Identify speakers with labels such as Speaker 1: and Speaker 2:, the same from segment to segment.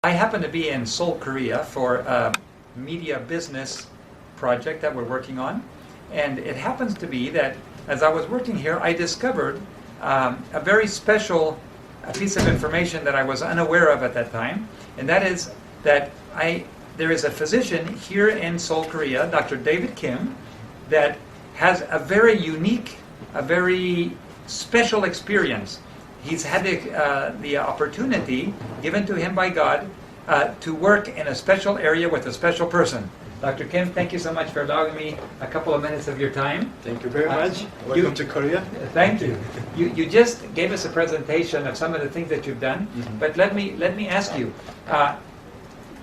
Speaker 1: I happen to be in Seoul, Korea for a media business project that we're working on. And it happens to be that as I was working here, I discovered a very special piece of information that I was unaware of at that time. And that is that there is a physician here in Seoul, Korea, Dr. David Kim, that has a very unique, a very special experience. He's had the opportunity given to him by God to work in a special area with a special person. Dr. Kim, thank you so much for allowing me a couple of minutes of your time.
Speaker 2: Thank you very much. Welcome to Korea.
Speaker 1: Thank you. You just gave us a presentation of some of the things that you've done, but let me ask you.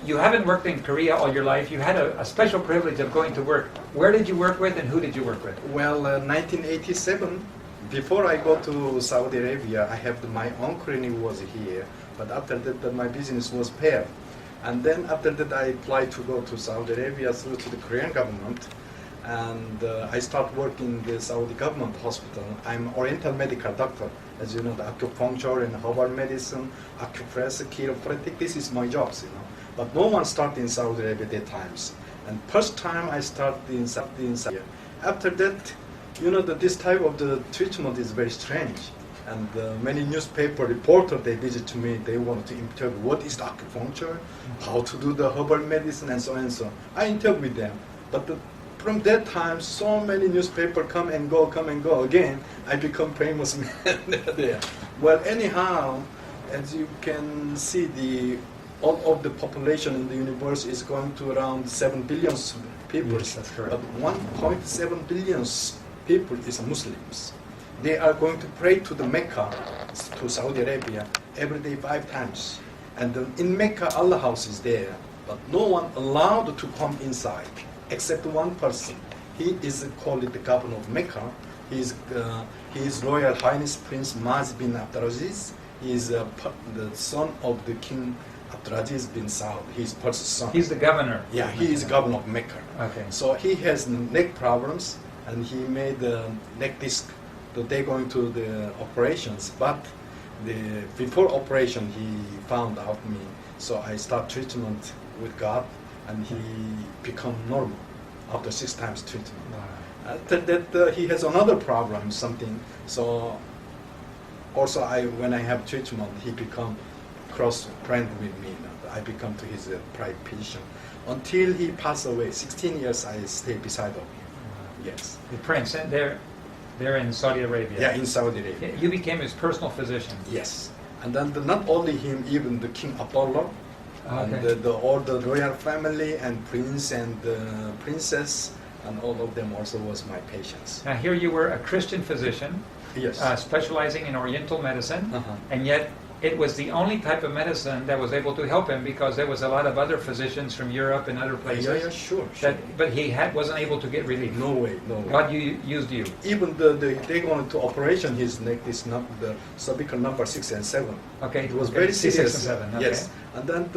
Speaker 1: You haven't worked in Korea all your life. You had a special privilege of going to work. Where did you work with and who did you work with?
Speaker 2: Well, 1987, before I go to Saudi Arabia, I have my own clinic was here. But after that, my business was paired. And then after that, I applied to go to Saudi Arabia through to the Korean government. And I start working in the Saudi government hospital. I'm Oriental medical doctor. As you know, the acupuncture and herbal medicine, acupressure, chiropractic, this is my jobs, you know. But no one started in Saudi Arabia at that times. And first time I started in Saudi. After that, you know that this type of the treatment is very strange. And many newspaper reporters, they visit to me, they want to interview what is the acupuncture, how to do the herbal medicine, and so on and so on. I interview them. But from that time, so many newspapers come and go again. I become famous man there. Well, anyhow, as you can see, all of the population in the universe is going to around 7 billion people.
Speaker 1: Yes, that's correct.
Speaker 2: But 1.7 billion people is Muslims. They are going to pray to the Mecca, to Saudi Arabia, every day 5 times. And in Mecca, Allah house is there. But no one allowed to come inside, except one person. He is called the governor of Mecca. He is Royal Highness Prince Maz bin Abdulaziz. He is the son of the King Abdulaziz bin Saud. He's first son.
Speaker 1: He's the governor.
Speaker 2: Yeah, he is governor of Mecca.
Speaker 1: Okay.
Speaker 2: So he has neck problems, and he made the neck disc. So they're going to the operations, but before operation he found out me. So I start treatment with God, and he become normal after 6 times treatment. Wow. After that he has another problem, something. So also when I have treatment, he become close friend with me. I become to his private physician. Until he passed away, 16 years I stay beside of him. Wow. Yes.
Speaker 1: The prince, they're in Saudi Arabia.
Speaker 2: Yeah, in Saudi Arabia.
Speaker 1: You became his personal physician.
Speaker 2: Yes. And then not only him, even the King Abdullah,
Speaker 1: okay.
Speaker 2: and all the royal family and prince and princess, and all of them also was my patients.
Speaker 1: Now here you were a Christian physician,
Speaker 2: Yes.
Speaker 1: Specializing in Oriental medicine, and yet it was the only type of medicine that was able to help him because there was a lot of other physicians from Europe and other places.
Speaker 2: Yeah, sure.
Speaker 1: But he wasn't able to get relief.
Speaker 2: No way, no way.
Speaker 1: God used you.
Speaker 2: Even they going to operation his neck, is not the cervical number 6 and 7.
Speaker 1: Okay.
Speaker 2: It was very
Speaker 1: 6
Speaker 2: serious.
Speaker 1: and 7. Okay.
Speaker 2: Yes. And then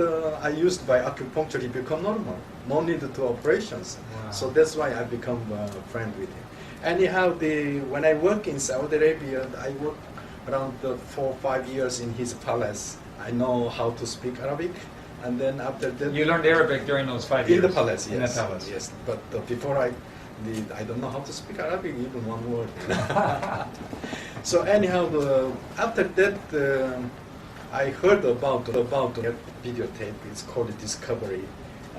Speaker 2: I used by acupuncture, he become normal. No need to operations.
Speaker 1: Wow.
Speaker 2: So that's why I become a friend with him. Anyhow, when I work in Saudi Arabia, I work around 4 or 5 years in his palace. I know how to speak Arabic, and then after that...
Speaker 1: You learned Arabic during those 5 years?
Speaker 2: In the palace, yes.
Speaker 1: In the palace.
Speaker 2: Yes, but before I don't know how to speak Arabic, even one word. So anyhow, after that, I heard about the videotape. It's called Discovery.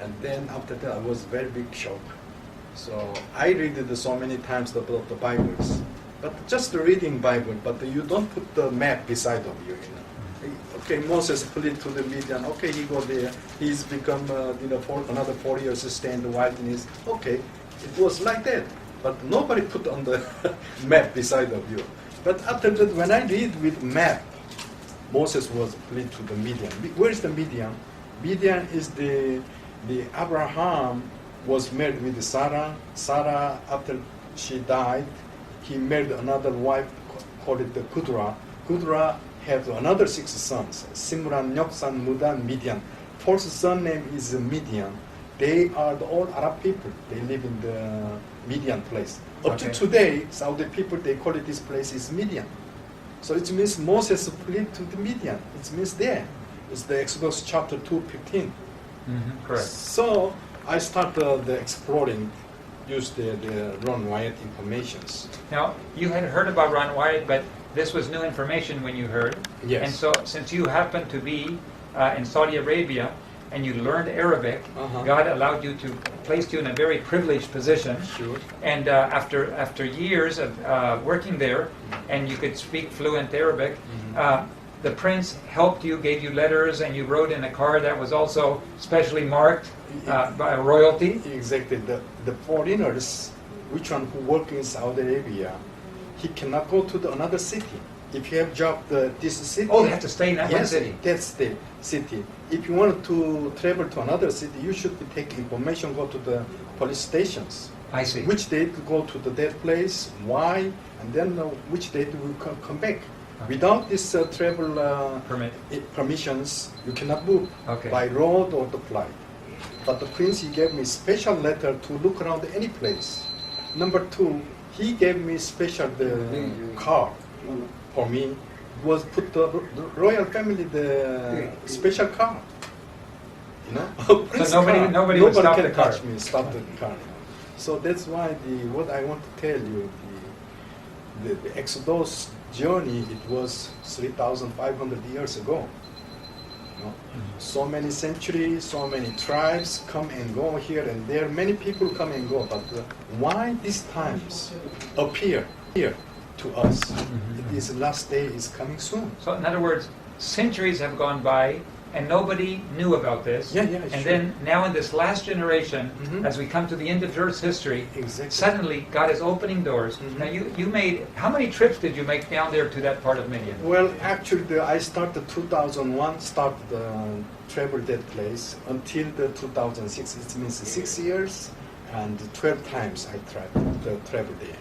Speaker 2: And then after that, I was very big shock. So I read it so many times about the Bibles. But just reading Bible, but you don't put the map beside of you, you know. Okay, Moses fled to the Midian. Okay, he go there. He's become, another 4 years to stay in the wilderness. Okay, it was like that. But nobody put on the map beside of you. But after that, when I read with map, Moses was fled to the Midian. Where is the Midian? Midian is the Abraham was married with Sarah. Sarah, after she died, he married another wife called the Kudra. Kudra had another 6 sons, Simran, Yoksan, Mudan, Midian. First son name is Midian. They are all Arab people. They live in the Midian place. Up to today, Saudi people, they call it this place is Midian. So it means Moses fled to the Midian. It means there. It's the Exodus chapter 2:15.
Speaker 1: Correct.
Speaker 2: So I started the exploring, use the Ron Wyatt informations.
Speaker 1: Now, you had heard about Ron Wyatt, but this was new information when you heard.
Speaker 2: Yes.
Speaker 1: And so, since you happened to be in Saudi Arabia and you learned Arabic, God allowed you to placed you in a very privileged position.
Speaker 2: Sure.
Speaker 1: And after years of working there, and you could speak fluent Arabic, the prince helped you, gave you letters, and you wrote in a card that was also specially marked by royalty.
Speaker 2: Exactly. The foreigners, which one who work in Saudi Arabia, he cannot go to another city. If you have job this city,
Speaker 1: Oh, they have to stay in that one
Speaker 2: yes,
Speaker 1: city.
Speaker 2: that's the city. If you want to travel to another city, you should take information, go to the police stations.
Speaker 1: I see.
Speaker 2: Which date to go to that place, why, and then which date will come back.
Speaker 1: Okay.
Speaker 2: Without this travel permissions, you cannot move by road or the flight. But the prince, he gave me special letter to look around any place. Number two, he gave me special card for me. Was put the royal family the special card. You know,
Speaker 1: So nobody would stop
Speaker 2: can
Speaker 1: the card.
Speaker 2: touch me, stop the card. So that's why what I want to tell you, the Exodus journey, it was 3,500 years ago. You know? So many centuries, so many tribes come and go here and there. Many people come and go, but why these times appear here to us? This last day is coming soon.
Speaker 1: So, in other words, centuries have gone by, and nobody knew about this.
Speaker 2: Yeah,
Speaker 1: And
Speaker 2: sure.
Speaker 1: then, now in this last generation, as we come to the end of Earth's history,
Speaker 2: Exactly.
Speaker 1: suddenly God is opening doors. Now, you made, how many trips did you make down there to that part of Midian?
Speaker 2: Well, actually, I started 2001, travel that place until the 2006. It means 6 years and 12 times I travel there.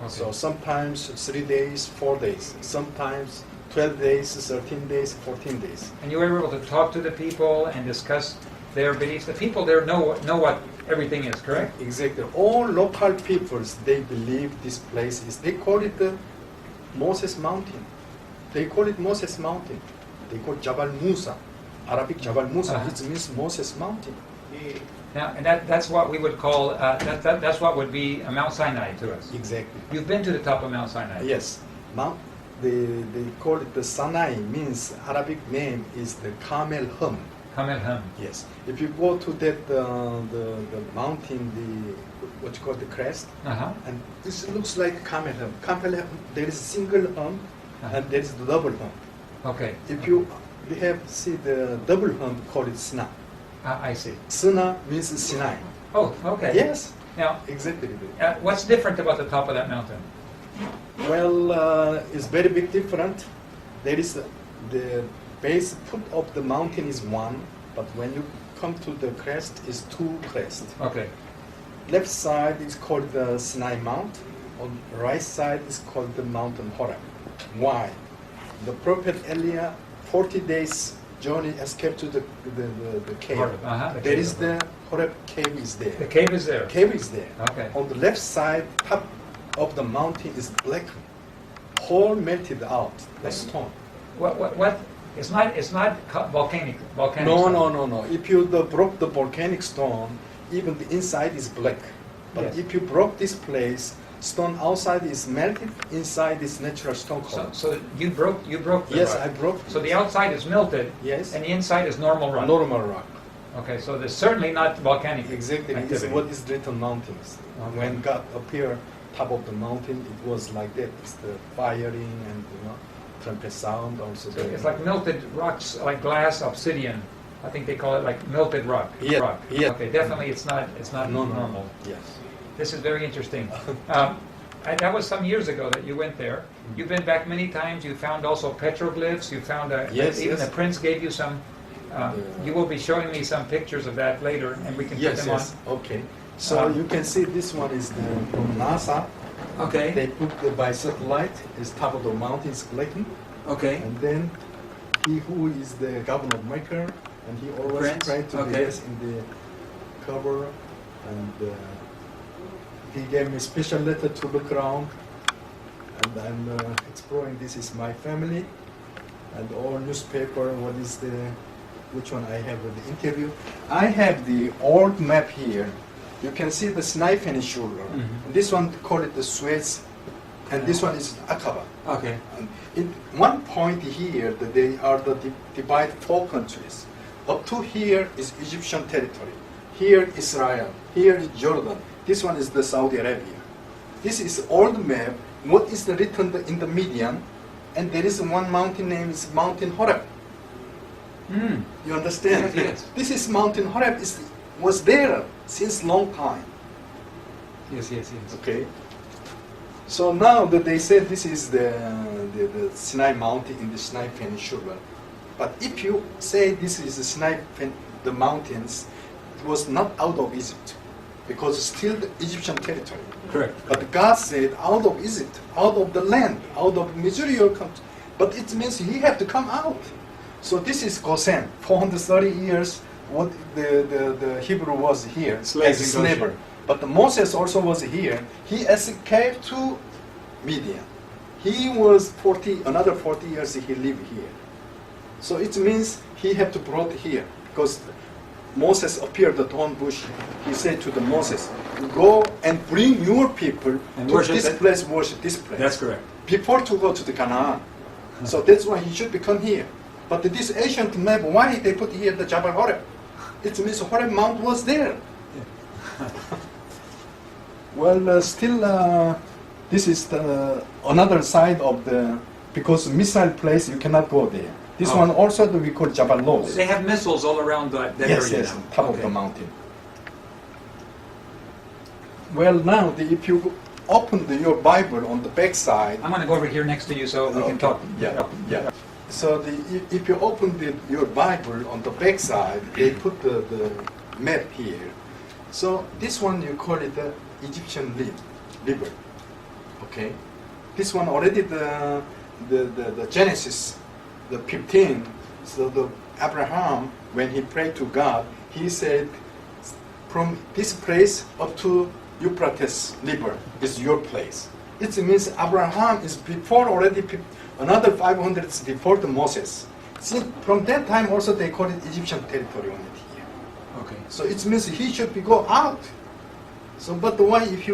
Speaker 1: Okay.
Speaker 2: So sometimes 3 days, 4 days, sometimes 12 days, 13 days, 14 days.
Speaker 1: And you were able to talk to the people and discuss their beliefs. The people there know what everything is, correct?
Speaker 2: Exactly. All local peoples, they believe this place is, they call it the Moses Mountain. They call it Moses Mountain. They call it Jabal Musa. Arabic Jabal Musa, which means Moses Mountain.
Speaker 1: Now, and that's what we would call, that's what would be a Mount Sinai to us.
Speaker 2: Exactly.
Speaker 1: You've been to the top of Mount Sinai.
Speaker 2: Yes. They call it the Sinai, means Arabic name is the Camel Hum.
Speaker 1: Camel Hum.
Speaker 2: Yes. If you go to that the mountain, what you call the crest, and this looks like Camel Hum. Camel Hum, there is single hum, and there is the double hum.
Speaker 1: Okay.
Speaker 2: If we have see the double hum, call it Sina.
Speaker 1: I see.
Speaker 2: Sina means Sinai.
Speaker 1: Oh, okay.
Speaker 2: Yes.
Speaker 1: Now,
Speaker 2: Exactly.
Speaker 1: what's different about the top of that mountain?
Speaker 2: Well, it's very big different. There is the base foot of the mountain is one, but when you come to the crest, is two crests.
Speaker 1: Okay.
Speaker 2: Left side is called the Sinai Mount. On right side is called the Mountain Horeb. Why? The prophet Elijah, 40 days journey, escaped to the cave.
Speaker 1: Horeb, the
Speaker 2: There
Speaker 1: cave
Speaker 2: is
Speaker 1: of
Speaker 2: the Horeb cave is there.
Speaker 1: The cave is there.
Speaker 2: Cave is there.
Speaker 1: Okay.
Speaker 2: On the left side, top of the mountain is black, whole melted out, the stone.
Speaker 1: What? It's not volcanic.
Speaker 2: No,
Speaker 1: stone.
Speaker 2: no. If you broke the volcanic stone, even the inside is black. But
Speaker 1: Yes.
Speaker 2: if you broke this place, stone outside is melted, inside is natural stone color.
Speaker 1: So you broke the
Speaker 2: Yes,
Speaker 1: rock.
Speaker 2: I broke.
Speaker 1: So the outside is melted.
Speaker 2: Yes.
Speaker 1: And the inside is normal rock.
Speaker 2: Normal rock.
Speaker 1: Okay, so there's certainly not volcanic
Speaker 2: Exactly. This is
Speaker 1: activity.
Speaker 2: what is written mountains.
Speaker 1: Okay.
Speaker 2: When God appeared top of the mountain, it was like that. It's the firing and trumpet sound also.
Speaker 1: So it's like melted rocks, like glass, obsidian. I think they call it like melted rock.
Speaker 2: Yeah,
Speaker 1: Rock.
Speaker 2: yeah.
Speaker 1: Okay, definitely it's not
Speaker 2: No.
Speaker 1: normal.
Speaker 2: Yes.
Speaker 1: This is very interesting. That was some years ago that you went there. You've been back many times. You found also petroglyphs. You found
Speaker 2: Yes,
Speaker 1: even
Speaker 2: yes.
Speaker 1: the prince gave you some. You will be showing me some pictures of that later, and we can put
Speaker 2: Yes,
Speaker 1: them
Speaker 2: yes. Okay. So you can see this one is from NASA.
Speaker 1: on. Okay.
Speaker 2: They put by satellite is top of the mountain is collecting,
Speaker 1: Okay.
Speaker 2: and then he who is the governor of Maker, and he always
Speaker 1: Prince?
Speaker 2: try to be
Speaker 1: Okay.
Speaker 2: in the cover, and he gave me special letter to look around, and I'm exploring. This is my family, and all newspaper. What is the which one I have with the interview. I have the old map here. You can see the Sinai Peninsula.
Speaker 1: Mhm.
Speaker 2: This one call it the Suez, and this one is Aqaba.
Speaker 1: Okay.
Speaker 2: And in one point here, that they are the divide 4 countries. Up to here is Egyptian territory. Here Israel. Here is Jordan. This one is the Saudi Arabia. This is old map. What is the written in the median? And there is one mountain named is Mountain Horeb.
Speaker 1: Mm.
Speaker 2: You understand?
Speaker 1: Yes, yes.
Speaker 2: This is Mountain Horeb. Was there since long time.
Speaker 1: Yes, yes, yes.
Speaker 2: Okay. So now that they said this is the Sinai Mountain in the Sinai Peninsula, but if you say this is the mountains, it was not out of Egypt, because it's still the Egyptian territory.
Speaker 1: Correct.
Speaker 2: But God said out of Egypt, out of the land, out of Missouri, but it means he had to come out. So this is Goshen, 430 years. What the Hebrew was here
Speaker 1: Slaves
Speaker 2: as
Speaker 1: in
Speaker 2: a
Speaker 1: Goshen.
Speaker 2: slaver. But Moses also was here. He escaped to Midian. He was another 40 years he lived here. So it means he had to brought here, because Moses appeared at the thorn bush. He said to the Moses, go and bring your people
Speaker 1: And
Speaker 2: to
Speaker 1: worship
Speaker 2: this
Speaker 1: it.
Speaker 2: place, worship this place.
Speaker 1: That's correct.
Speaker 2: Before to go to the Canaan. So that's why he should become here. But this ancient map, why they put here the Jabal Horeb? It means Horeb Mount was there. Well, still, this is another side of because missile place, you cannot go there. This one also we call Jabal Los.
Speaker 1: They have missiles all around that
Speaker 2: Yes,
Speaker 1: area
Speaker 2: yes,
Speaker 1: now.
Speaker 2: on top of
Speaker 1: Okay.
Speaker 2: the mountain. Well, now if you open your Bible on the back side,
Speaker 1: I'm going to go over here next to you so we can talk.
Speaker 2: Yeah. So if you open your Bible on the back side, they put the map here. So this one you call it the Egyptian river. Okay. This one already the Genesis, the 15. So the Abraham, when he prayed to God, he said, from this place up to Euphrates River is your place. It means Abraham is before already another 500 before the Moses. See, from that time also they call it Egyptian territory on it here.
Speaker 1: Okay.
Speaker 2: So it means he should be go out. So, but why if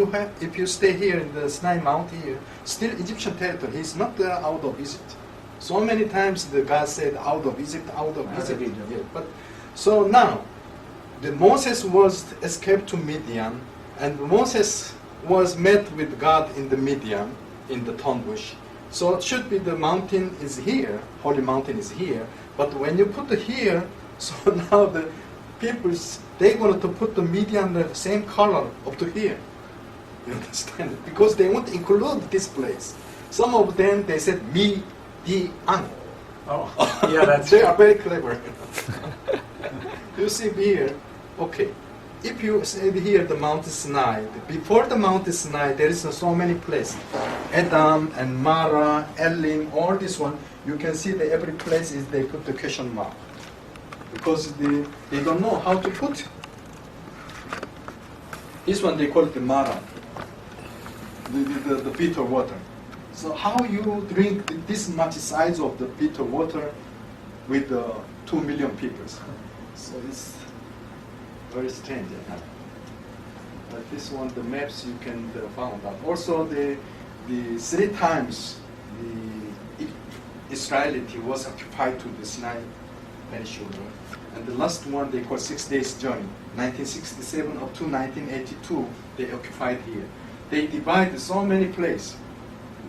Speaker 2: you stay here in the Sinai Mountain here, still Egyptian territory? He's not out of Egypt. So many times the God said out of Egypt, out of Egypt. Yeah, but so now, the Moses was escaped to Midian, and Moses was met with God in the Midian, in the thorn bush. So it should be the mountain is here, holy mountain is here. But when you put it here, so now the people's they're going to put the Midian the same color up to here. You understand? Because they won't include this place. Some of them they said Midian.
Speaker 1: Oh, yeah, that's
Speaker 2: they are very clever. You see here, okay. If you say here the Mount Sinai, before the Mount Sinai there is so many places. Edom and Mara, Elim, all this one, you can see that every place is they put the question mark. Because they don't know how to put it. This one they call it the Mara, the bitter water. So how you drink this much size of the bitter water with 2 million people? So it's very strange. But this one, the maps you can find out. Also, the 3 times the Israelite was occupied to the Sinai Peninsula, and the last one they call 6 days journey, 1967 up to 1982. They occupied here. They divided so many places,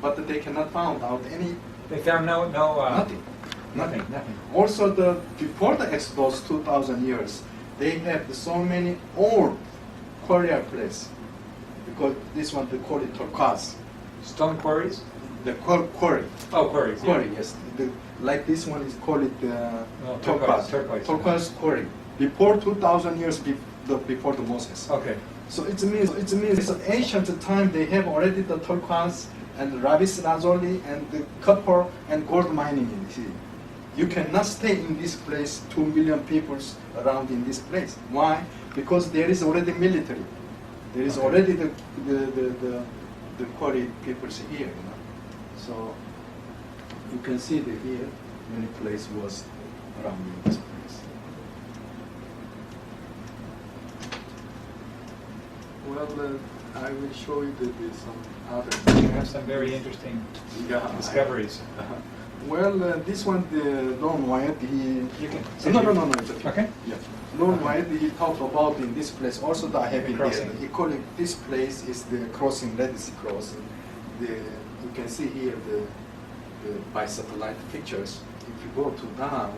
Speaker 2: but they cannot find out any.
Speaker 1: They found
Speaker 2: Nothing.
Speaker 1: nothing.
Speaker 2: Also, before the Exodus, 2,000 years, they have so many old quarry place, because this one they call it turquoise.
Speaker 1: Stone quarries?
Speaker 2: The quarry.
Speaker 1: Oh, quarries.
Speaker 2: Quarry, yes. Like this one is called it turquoise. Turquoise quarry. Before 2,000 years before the Moses.
Speaker 1: Okay.
Speaker 2: So it means it's an ancient time they have already the turquoise and lapis lazuli and the copper and gold mining in here. You cannot stay in this place, 2 million people around in this place. Why? Because there is already military. There is already the quarry people here. So you can see that here many place was around in this place. Well, I will show you some other.
Speaker 1: You have some very interesting discoveries.
Speaker 2: Well, this one, the Lon Wyatt,
Speaker 1: You can.
Speaker 2: no, it's okay.
Speaker 1: Okay.
Speaker 2: Yeah. Lon Wyatt, he talked about in this place. Also, I have in
Speaker 1: crossing.
Speaker 2: there. He called it, this place is the crossing, Red Sea crossing. You can see here by satellite pictures. If you go to down,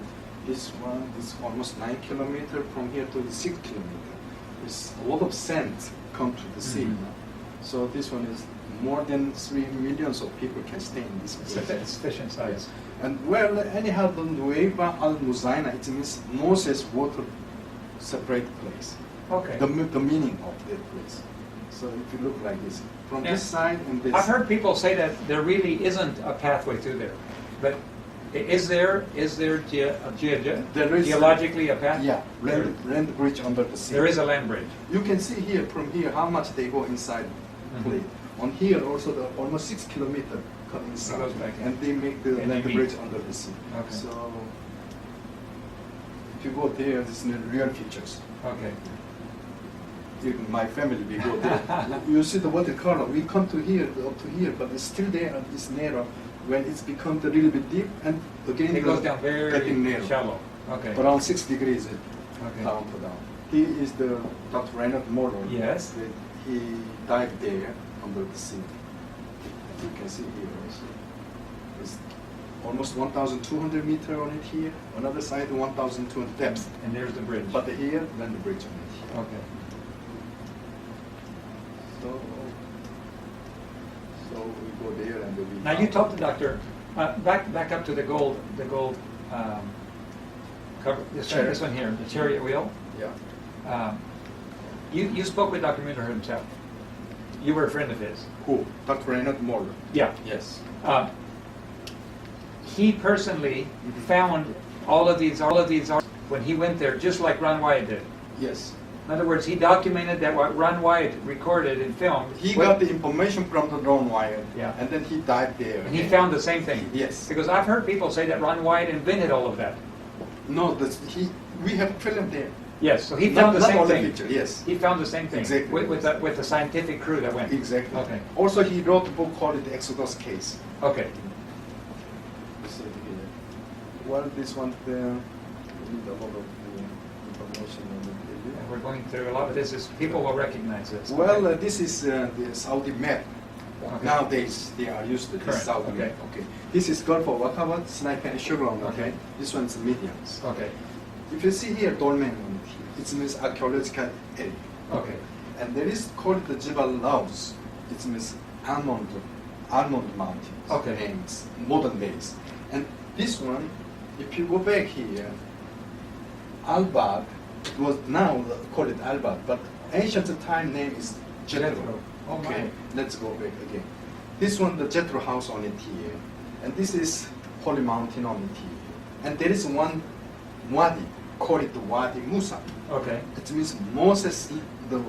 Speaker 2: this one is almost 9 kilometers from here to the 6 kilometers. There's a lot of sand come to the sea. So this one is more than 3 million of people can stay in this place.
Speaker 1: It's sufficient size.
Speaker 2: And well, anyhow, the Nueva al-Muzaina, it means Moses water separate place.
Speaker 1: Okay.
Speaker 2: The meaning of that place. So if you look like this, from
Speaker 1: Yeah.
Speaker 2: this side and this.
Speaker 1: I've heard people say that there really isn't a pathway through there, but is there geologically a path?
Speaker 2: Yeah, land bridge under the sea.
Speaker 1: There is a land bridge.
Speaker 2: You can see here from here how much they go inside plate. On here also the almost 6 kilometers come inside,
Speaker 1: goes back in.
Speaker 2: and they make the
Speaker 1: And they
Speaker 2: land
Speaker 1: meet.
Speaker 2: bridge under the sea.
Speaker 1: Okay.
Speaker 2: So if you go there, this is the real features.
Speaker 1: Okay.
Speaker 2: Even my family, we go there. You see the watercolor. We come to here, up to here, but it's still there and it's narrow. When it's become a little bit deep, and again
Speaker 1: It goes down very
Speaker 2: getting narrow.
Speaker 1: shallow. Okay.
Speaker 2: Around 6 degrees
Speaker 1: Okay.
Speaker 2: down to down. He is the Dr. Reinhard Moller.
Speaker 1: Yes.
Speaker 2: He died there under the sea. You can see here also. It's almost 1,200 meters on it here. Another side 1,200 depth.
Speaker 1: And there's the bridge.
Speaker 2: But here, then the bridge on it.
Speaker 1: Okay.
Speaker 2: So we go there and we.
Speaker 1: Now you talked to Dr. Back up to the gold cover. This one here, the chariot wheel.
Speaker 2: Yeah.
Speaker 1: You spoke with Dr. Miller himself. You were a friend of his.
Speaker 2: Who? Dr. Reinhard Moller.
Speaker 1: Yeah.
Speaker 2: Yes.
Speaker 1: He personally found all of these when he went there, just like Ron Wyatt did.
Speaker 2: Yes.
Speaker 1: In other words, he documented that what Ron Wyatt recorded and filmed.
Speaker 2: He got the information from the Ron Wyatt.
Speaker 1: Yeah.
Speaker 2: And then he died there.
Speaker 1: And he found the same thing.
Speaker 2: Yes.
Speaker 1: Because I've heard people say that Ron Wyatt invented all of that.
Speaker 2: No, we have film there.
Speaker 1: Yes, so he found the
Speaker 2: not
Speaker 1: same
Speaker 2: all
Speaker 1: thing.
Speaker 2: the picture, yes.
Speaker 1: He found the same thing.
Speaker 2: Exactly.
Speaker 1: With the scientific crew that went.
Speaker 2: Exactly.
Speaker 1: Okay.
Speaker 2: Also, he wrote a book called The Exodus Case.
Speaker 1: Okay.
Speaker 2: Well, this one, we need a lot of information on the video.
Speaker 1: And we're going through a lot of this. People will recognize this.
Speaker 2: Well,
Speaker 1: Okay.
Speaker 2: this is the Saudi map.
Speaker 1: Okay.
Speaker 2: Nowadays, they are used to this
Speaker 1: Correct.
Speaker 2: Saudi
Speaker 1: Okay.
Speaker 2: map. Okay. This is Gulf of Ottawa, Snipe and Chevron.
Speaker 1: Okay.
Speaker 2: This one's mediums.
Speaker 1: Okay.
Speaker 2: If you see here, dolmen on it, it means archaeological area.
Speaker 1: Okay.
Speaker 2: And there is called the Jebel Laos. It means almond mountains.
Speaker 1: Okay.
Speaker 2: Names, modern days. And this one, if you go back here, Al-Bab, it was now called it Al-Bab, but ancient time name is Jethro.
Speaker 1: Jethro. Oh,
Speaker 2: Okay,
Speaker 1: my.
Speaker 2: let's go back again. This one, the Jethro house on it here, and this is Holy Mountain on it here. And there is one wadi, call it the Wadi Musa.
Speaker 1: Okay.
Speaker 2: It means Moses, the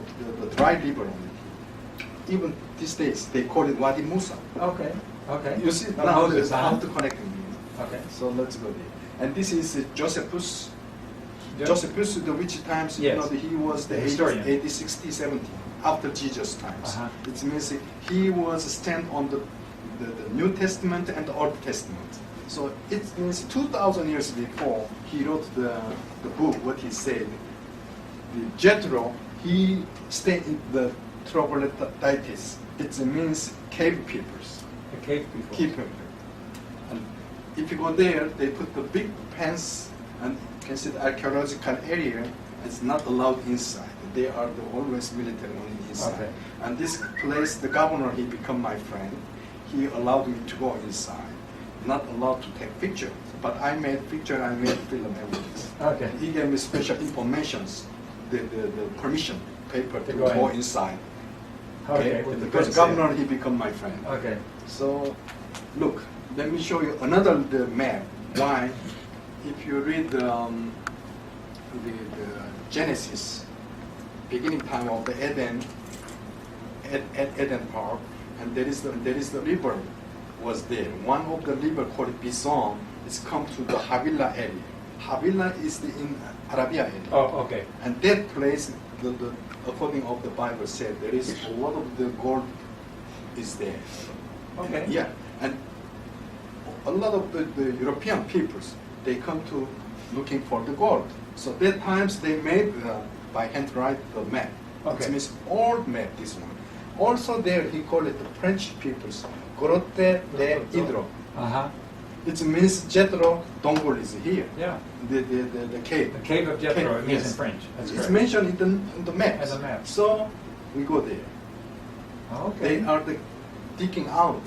Speaker 2: dry river on it here. Even these days, they call it Wadi Musa.
Speaker 1: Okay. Okay.
Speaker 2: You see
Speaker 1: Now
Speaker 2: now
Speaker 1: Moses,
Speaker 2: how
Speaker 1: huh?
Speaker 2: to connect them.
Speaker 1: Okay.
Speaker 2: So let's go there. And this is Josephus.
Speaker 1: Yeah.
Speaker 2: Josephus, the which times,
Speaker 1: Yes.
Speaker 2: you know, he was the
Speaker 1: The historian.
Speaker 2: 80, 60, 70, after Jesus times.
Speaker 1: Uh-huh.
Speaker 2: It means he was stand on the New Testament and the Old Testament. So it means 2,000 years before he wrote the book, what he said. The Jethro, he stayed in the troglodytes. It means cave peoples.
Speaker 1: The cave people.
Speaker 2: Keep them. And if you go there, they put the big pens and you can see the archaeological area. It's not allowed inside. They are always military on the inside.
Speaker 1: Okay.
Speaker 2: And this place, the governor, he become my friend. He allowed me to go inside. Not allowed to take picture, but I made picture. I made film everything.
Speaker 1: Okay.
Speaker 2: He gave me special informations, the permission paper to
Speaker 1: go
Speaker 2: go
Speaker 1: in.
Speaker 2: inside.
Speaker 1: Okay. With the
Speaker 2: Because
Speaker 1: prince
Speaker 2: governor, he become my friend.
Speaker 1: there. Okay.
Speaker 2: So, look, let me show you another map. Why? If you read the Genesis, beginning time of the Eden Park, and there is the river was there. One of the river called Bison is come to the Havilah area. Havilah is in Arabia area.
Speaker 1: Oh, okay.
Speaker 2: And that place, according of the Bible said, there is a lot of the gold is there.
Speaker 1: Okay.
Speaker 2: And, yeah, and a lot of the European peoples, they come to looking for the gold. So that times they made by hand write the map.
Speaker 1: Okay.
Speaker 2: It means old map, this one. Also there he called it the French peoples, Grotte de Hydro.
Speaker 1: Uh-huh.
Speaker 2: It means Jethro Dongol is here.
Speaker 1: Yeah.
Speaker 2: The cave.
Speaker 1: The cave of Jethro, it means
Speaker 2: Yes.
Speaker 1: in French. That's
Speaker 2: It's
Speaker 1: correct.
Speaker 2: mentioned in the map.
Speaker 1: As a map.
Speaker 2: So we go there.
Speaker 1: Okay.
Speaker 2: They are digging out.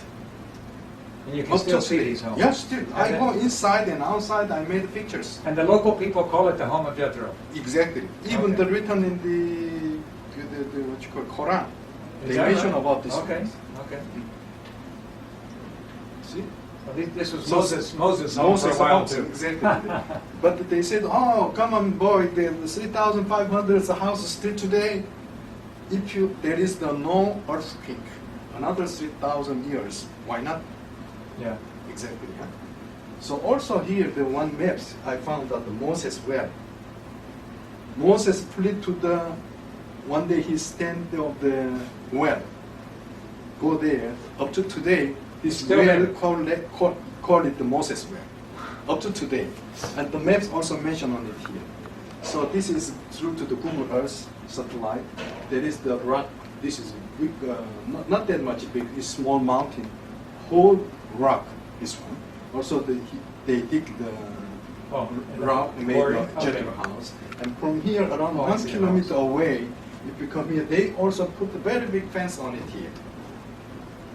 Speaker 1: And you can
Speaker 2: Up
Speaker 1: still
Speaker 2: to
Speaker 1: see
Speaker 2: today.
Speaker 1: these homes.
Speaker 2: Yes, still. I
Speaker 1: And
Speaker 2: go
Speaker 1: then-
Speaker 2: inside and outside. I made pictures.
Speaker 1: And the local people call it the home of Jethro.
Speaker 2: Exactly. Even
Speaker 1: Okay.
Speaker 2: the written in the what you call Quran.
Speaker 1: Is
Speaker 2: They
Speaker 1: that
Speaker 2: mention
Speaker 1: right?
Speaker 2: about this.
Speaker 1: Okay.
Speaker 2: one.
Speaker 1: Okay.
Speaker 2: See?
Speaker 1: Well, this was
Speaker 2: So-
Speaker 1: Moses' home for a while
Speaker 2: also,
Speaker 1: too.
Speaker 2: exactly. But they said, "Oh, come on, boy, the 3,500 is a house still today. If there is no earthquake, another 3,000 years, why not?"
Speaker 1: Yeah.
Speaker 2: Exactly. Yeah? So also here, the one maps I found that the Moses well. Moses fled to one day he stand of the well. Go there. Up to today, this
Speaker 1: Still
Speaker 2: well
Speaker 1: there.
Speaker 2: call it the Moses well. Up to today. And the maps also mention on it here. So this is through to the Google Earth satellite. There is the rock. This is big, not that much big. It's small mountain. Whole rock. This one. Also they dig the rock and made
Speaker 1: Quarry?
Speaker 2: a Jethro
Speaker 1: Okay.
Speaker 2: house. And from here, around
Speaker 1: Oh, I
Speaker 2: 1
Speaker 1: see the
Speaker 2: kilometer
Speaker 1: house.
Speaker 2: away, if you come here, they also put a very big fence on it here.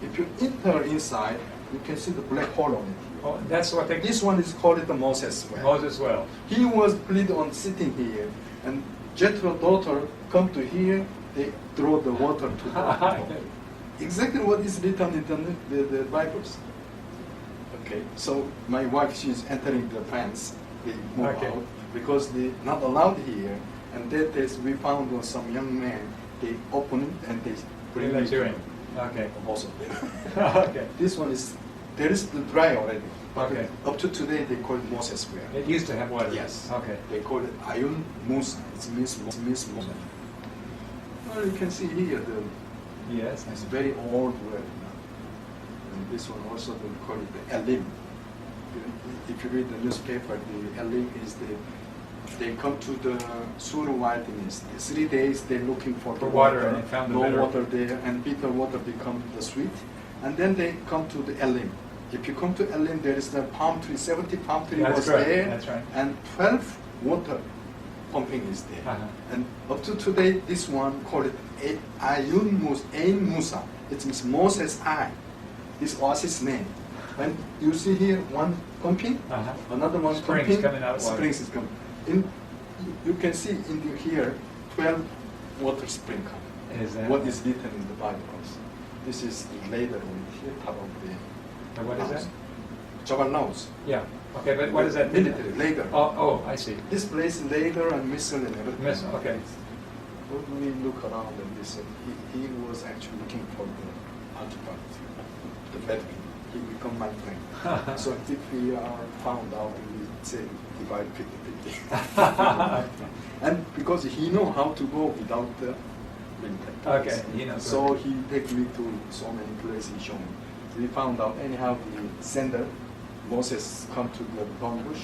Speaker 2: If you enter inside, you can see the black hole on it.
Speaker 1: Oh, that's what they.
Speaker 2: This one is called the Moses well.
Speaker 1: Moses well.
Speaker 2: He was plead on sitting here, and Jethro's daughter come to here, they throw the water to the exactly what is written in the Bibles. Okay, so my wife, she's entering the fence, they move
Speaker 1: Okay.
Speaker 2: out, because they not allowed here, and that is, we found some young man, they open it and they bring
Speaker 1: Let
Speaker 2: it
Speaker 1: you in. Okay.
Speaker 2: also.
Speaker 1: Okay.
Speaker 2: This one is, there is the dry already. But
Speaker 1: Okay.
Speaker 2: up to today, they call it Moses well.
Speaker 1: It used to have water.
Speaker 2: Yes.
Speaker 1: Okay.
Speaker 2: They call it Ayun Musa. It means Musa. Well, you can see here
Speaker 1: Yes.
Speaker 2: it's very old word. And this one also they call it the Elim. If you read the newspaper, the Elim is they come to the Sur wilderness. 3 days they're looking for the
Speaker 1: water, and they found the
Speaker 2: no
Speaker 1: bitter.
Speaker 2: water there, and bitter water become the sweet. And then they come to the Elim. If you come to Elim, there is the palm tree, 70 palm tree
Speaker 1: That's
Speaker 2: was
Speaker 1: right,
Speaker 2: there,
Speaker 1: that's right.
Speaker 2: and 12 water pumping is there.
Speaker 1: Uh-huh.
Speaker 2: And up to today, this one called it Ayun Musa. It means Moses' eye. This was his name. And you see here one pumping,
Speaker 1: Uh-huh.
Speaker 2: another one
Speaker 1: Springs
Speaker 2: pumping.
Speaker 1: coming out water.
Speaker 2: Springs is coming. You can see in here 12 water spring coming.
Speaker 1: Is that
Speaker 2: What is written in the Bible also. This is later on here, top of the
Speaker 1: And what is that?
Speaker 2: Jabal Naus.
Speaker 1: Yeah. Okay, but what is that?
Speaker 2: Military, later.
Speaker 1: Oh, I see.
Speaker 2: This place later and missile and everything.
Speaker 1: Missile, okay.
Speaker 2: When we look around and listen, he was actually looking for the artifact, the Vatican. He become my friend. So if we are found out, we say divide 50-50. And because he know how to go without the military.
Speaker 1: Okay, he knows.
Speaker 2: So he take me to so many places he showed me. We found out anyhow the sender, Moses come to the burn bush.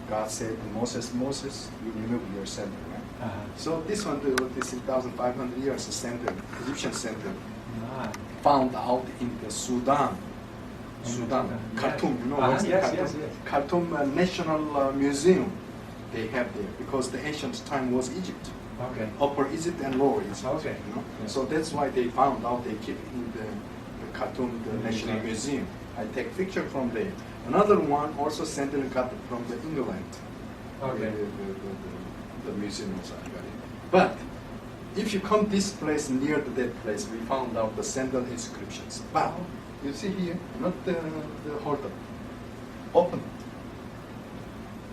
Speaker 2: God said to Moses, Moses, you remove your sender. Right?
Speaker 1: Uh-huh.
Speaker 2: So this one, this 3,500 years sender, Egyptian sender,
Speaker 1: Ah.
Speaker 2: found out in the Sudan.
Speaker 1: In
Speaker 2: Sudan,
Speaker 1: Sudan,
Speaker 2: Khartoum,
Speaker 1: yes.
Speaker 2: you know
Speaker 1: Uh-huh,
Speaker 2: what's the
Speaker 1: yes,
Speaker 2: Khartoum?
Speaker 1: yes, yes.
Speaker 2: Khartoum National Museum they have there because the ancient time was Egypt.
Speaker 1: Okay.
Speaker 2: Upper Egypt and Lower Egypt.
Speaker 1: Okay.
Speaker 2: You know?
Speaker 1: Yeah.
Speaker 2: So that's why they found out they keep in the Khartoum, the National
Speaker 1: Museum.
Speaker 2: Museum. I take picture from there. Another one also sent and got from the England.
Speaker 1: Okay.
Speaker 2: The museum also I got it. But if you come this place near to that place, we found out the sandal inscriptions. But you see here, not the holder, open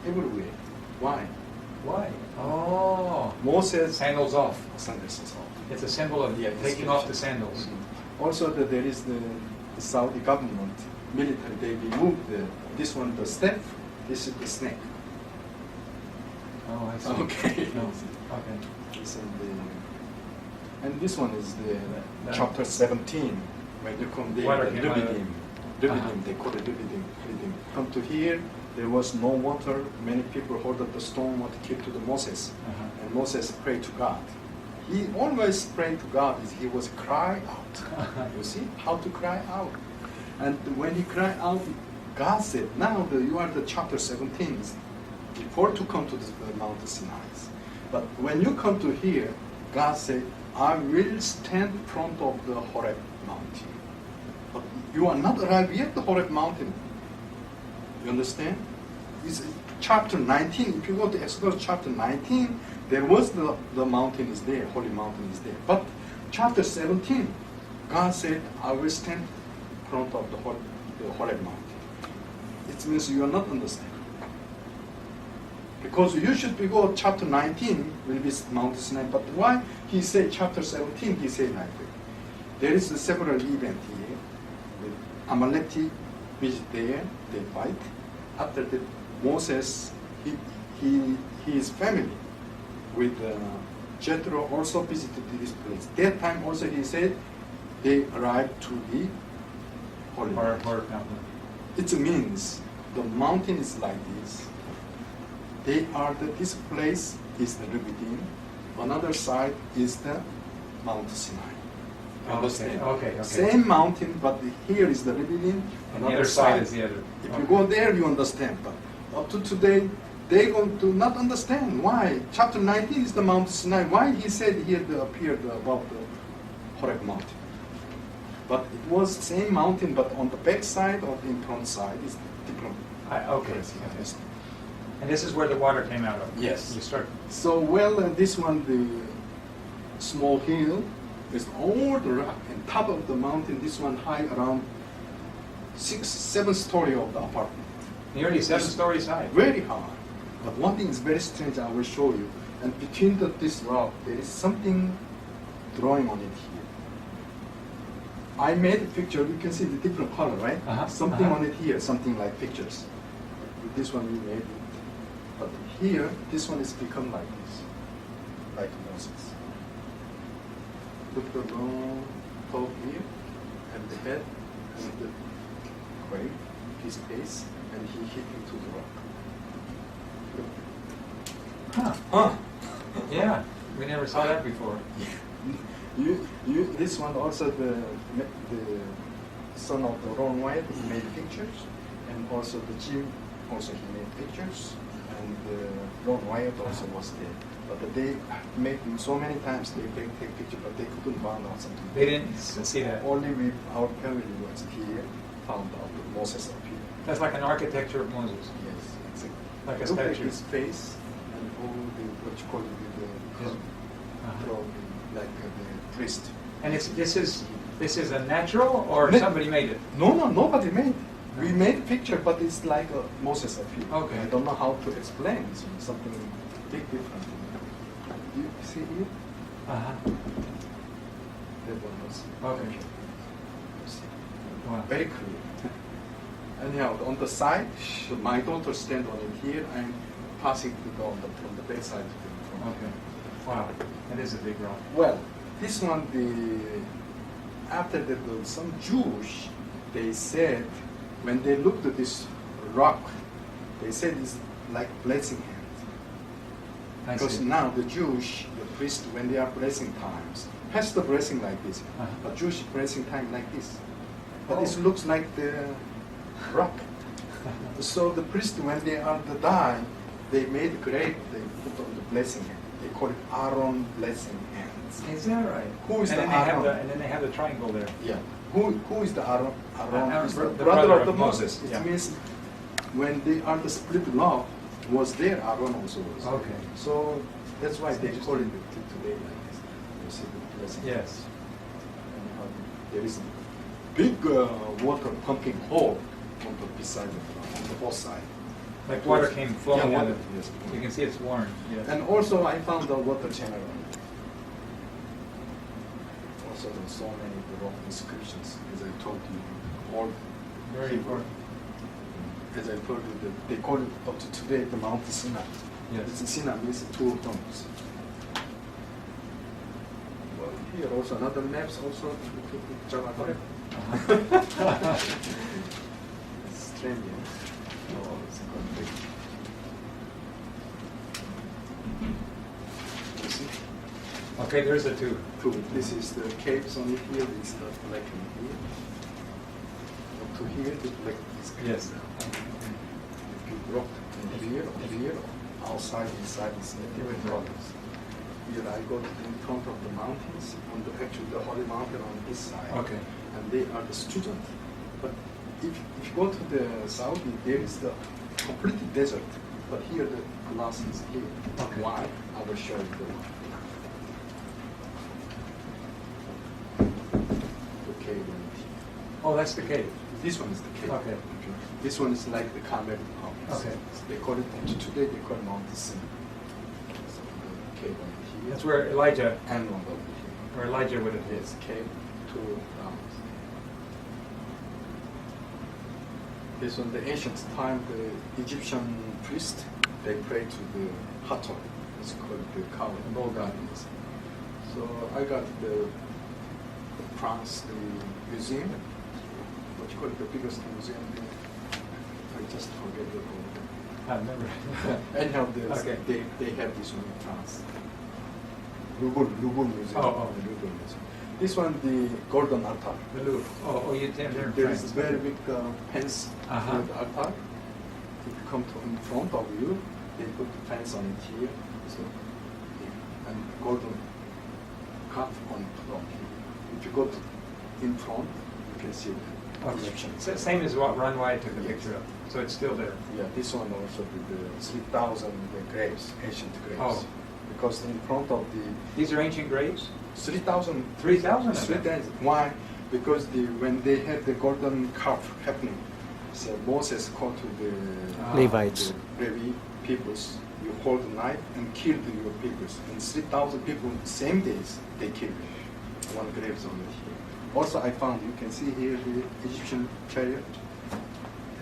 Speaker 2: everywhere. Why?
Speaker 1: Why? Oh.
Speaker 2: Moses
Speaker 1: Sandals off.
Speaker 2: sandals is off.
Speaker 1: It's a symbol of
Speaker 2: Yeah,
Speaker 1: taking off the sandals.
Speaker 2: Also, there is the Saudi government, military. They removed this one, the staff. This is the snake.
Speaker 1: Oh, I see.
Speaker 2: Okay.
Speaker 1: No. Okay.
Speaker 2: This is and this one is the
Speaker 1: That-
Speaker 2: chapter 17. When you come there,
Speaker 1: Water
Speaker 2: the
Speaker 1: came out of-
Speaker 2: Rubidim.
Speaker 1: Uh-huh.
Speaker 2: They call it Rubidim. Come to here, there was no water. Many people heard that the storm what came to the Moses.
Speaker 1: Uh-huh.
Speaker 2: And Moses prayed to God. He always prayed to God. He was cry out. You see how to cry out. And when he cried out, God said, now you are the chapter 17. Before to come to the Mount Sinai. But when you come to here, God said, I will stand in front of the Horeb mountain. But you are not arrived yet the Horeb mountain. You understand? It's chapter 19. If you go to Exodus chapter 19, there was the mountain is there, holy mountain is there. But chapter 17, God said, I will stand in front of the Horeb mountain. It means you are not understanding. Because you should be go chapter 19 will be Mount Sinai. But why he said chapter 17? He said like that. There is a several event here. The Amaleki visit there, they fight. After that, Moses, his family with Jethro also visited this place. That time also he said they arrived to the holy mountain.
Speaker 1: Horeb mountain.
Speaker 2: It means the mountain is like this. This place is the Rubidim. Another side is the Mount Sinai. You understand?
Speaker 1: Okay.
Speaker 2: Same mountain, but here is the Rubidim.
Speaker 1: And the other side is the other.
Speaker 2: If you go there, you understand. But up to today, they going to not understand why. Chapter 19 is the Mount Sinai. Why he said here appeared above the Horeb mountain. But it was same mountain, but on the back side or in front side is different.
Speaker 1: Okay. And this is where the water came out of?
Speaker 2: Yes.
Speaker 1: You start.
Speaker 2: So, this one, the small hill, is all the rock, and top of the mountain, this one high around 6-7 story of the apartment.
Speaker 1: Nearly 7 stories high.
Speaker 2: Very high. But one thing is very strange, I will show you. And between this rock, there is something drawing on it here. I made a picture, you can see the different color, right? Something on it here, something like pictures. With this one we made it. But here, this one is become like this, like Moses. Look the long top here, and the head, and the grave, his face, and he hit into the rock.
Speaker 1: Huh. Yeah, we never saw that before.
Speaker 2: This one also the son of the Ron Wyatt, he made pictures, and also the Jim, also he made pictures. And Ron Wyatt also was there. But they made so many times they take picture, but they couldn't find out something.
Speaker 1: They didn't see that.
Speaker 2: Only with our family was here found out that Moses appeared.
Speaker 1: That's like an architecture of Moses.
Speaker 2: Yes, exactly.
Speaker 1: Like a
Speaker 2: Look at
Speaker 1: statue.
Speaker 2: his face and all the what you call it like the priest.
Speaker 1: And this is a natural, or somebody made it?
Speaker 2: No, nobody made it. We made a picture, but it's like Moses appeared.
Speaker 1: Okay.
Speaker 2: I don't know how to explain. It's something big different. You see here?
Speaker 1: Uh-huh.
Speaker 2: That one was.
Speaker 1: Okay. Wow.
Speaker 2: Very clear. Anyhow, on the side, my daughter stand on it here. I'm passing to go from the back side to the front.
Speaker 1: Okay. Wow. That is a big rock.
Speaker 2: Well, this one, after that, some Jews, they said, when they looked at this rock, they said it's like blessing hand. Because now the Jewish, the priest, when they are blessing times, has the blessing like this. A Jewish blessing time like this. But it looks like the rock. So the priest, when they are to die, they made a grave, they put on the blessing hand. They call it Aaron blessing hands.
Speaker 1: Is that right?
Speaker 2: Who is
Speaker 1: and
Speaker 2: the
Speaker 1: then
Speaker 2: Aaron?
Speaker 1: And then they have the triangle there.
Speaker 2: Yeah. Who is the Aaron? Aaron is the
Speaker 1: the
Speaker 2: brother
Speaker 1: brother
Speaker 2: of the
Speaker 1: of
Speaker 2: Moses.
Speaker 1: Moses.
Speaker 2: It
Speaker 1: Yeah.
Speaker 2: means when they are the split law was there, Aaron also was.
Speaker 1: Okay.
Speaker 2: So that's why they call it today like this. You see the blessing.
Speaker 1: Yes.
Speaker 2: And there is a big water pumping hole on the beside of on the both side.
Speaker 1: Like water came flowing out
Speaker 2: water,
Speaker 1: of it.
Speaker 2: yes.
Speaker 1: You can see it's worn. Yes.
Speaker 2: And also I found the water channel. Also there's so many rock inscriptions, as I told you, all
Speaker 1: Very important.
Speaker 2: as I told you, they call it up to today the Mount Sinai.
Speaker 1: Yes.
Speaker 2: It's Sina means two tones. Well, here also another maps also Java.
Speaker 1: Uh-huh.
Speaker 2: It's strange. Oh, it's conflict. You see?
Speaker 1: Okay, there's the two.
Speaker 2: Two. This is the caves on it here. It's the black in here. Up to here, the black is clear.
Speaker 1: Yes.
Speaker 2: If you drop in here, outside, inside is different colors. Here I go to in front of the mountains, on the actually the holy mountain on this side.
Speaker 1: Okay.
Speaker 2: And they are the student. But if you go to the south, there is the complete desert. But here the glass is here.
Speaker 1: Okay.
Speaker 2: Why? I will show you the cave.
Speaker 1: Oh, that's the cave.
Speaker 2: This one is the cave.
Speaker 1: Okay.
Speaker 2: This one is like the Carmel mountains.
Speaker 1: Okay.
Speaker 2: They call it, today they call it Mount Sin. So the cave over here.
Speaker 1: That's where Elijah,
Speaker 2: And one over here.
Speaker 1: where Elijah would have hid.
Speaker 2: Yes, cave to rounds. This one, the ancient time, the Egyptian priest, they pray to the Hathor. It's called the cow, the bull goddess. So I got the France, the museum, what you call it, the biggest museum there. I just forget the whole.
Speaker 1: I've never.
Speaker 2: Anyhow,
Speaker 1: Okay.
Speaker 2: they have this one in France. Louvre Museum.
Speaker 1: Oh.
Speaker 2: The Louvre Museum. This one, the golden altar.
Speaker 1: The Louvre. Oh, you did.
Speaker 2: There is very big fence
Speaker 1: Uh-huh.
Speaker 2: with the altar. If you come to in front of you, they put the fence on it here. So, and golden cup on top here. If you go to in front, you can see the Egyptian.
Speaker 1: Same as what Ron Wyatt took a
Speaker 2: Yes.
Speaker 1: picture of. So it's still there.
Speaker 2: Yeah, this one also with the 3,000 graves, ancient graves.
Speaker 1: Oh.
Speaker 2: Because in front of the
Speaker 1: These are ancient graves?
Speaker 2: 3,000.
Speaker 1: 3,000 of them?
Speaker 2: 3,000. Why? Because when they had the golden calf happening, so Moses called to the
Speaker 3: Levites.
Speaker 2: the Levi peoples, you hold the knife and kill your peoples. And 3,000 people, same days, they killed one graves on it here. Also, I found, you can see here the Egyptian chariot,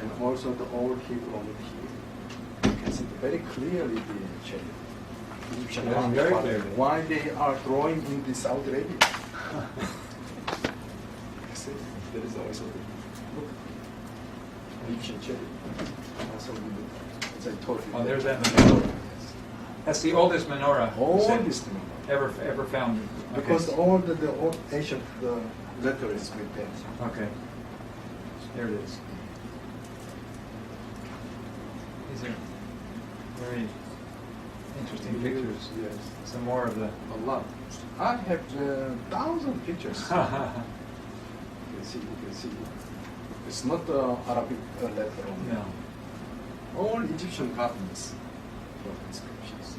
Speaker 2: and also the old Hebrew on it here. You can see very clearly the chariot. Egyptian
Speaker 1: Yeah,
Speaker 2: army
Speaker 1: very
Speaker 2: fighting.
Speaker 1: clearly.
Speaker 2: Why they are throwing in the Saudi Arabia? See, there is also the look, Egyptian chariot. Also, as I told you.
Speaker 1: Oh, there's that menorah. That's the oldest menorah
Speaker 2: Oldest one.
Speaker 1: ever found. Okay.
Speaker 2: Because all the old ancient letter is with them.
Speaker 1: Okay. There it is. These are very interesting pictures.
Speaker 2: Yes.
Speaker 1: Some more of the.
Speaker 2: A lot. I have 1,000 pictures. You can see. It's not Arabic letter only.
Speaker 1: No.
Speaker 2: All Egyptian governments for inscriptions.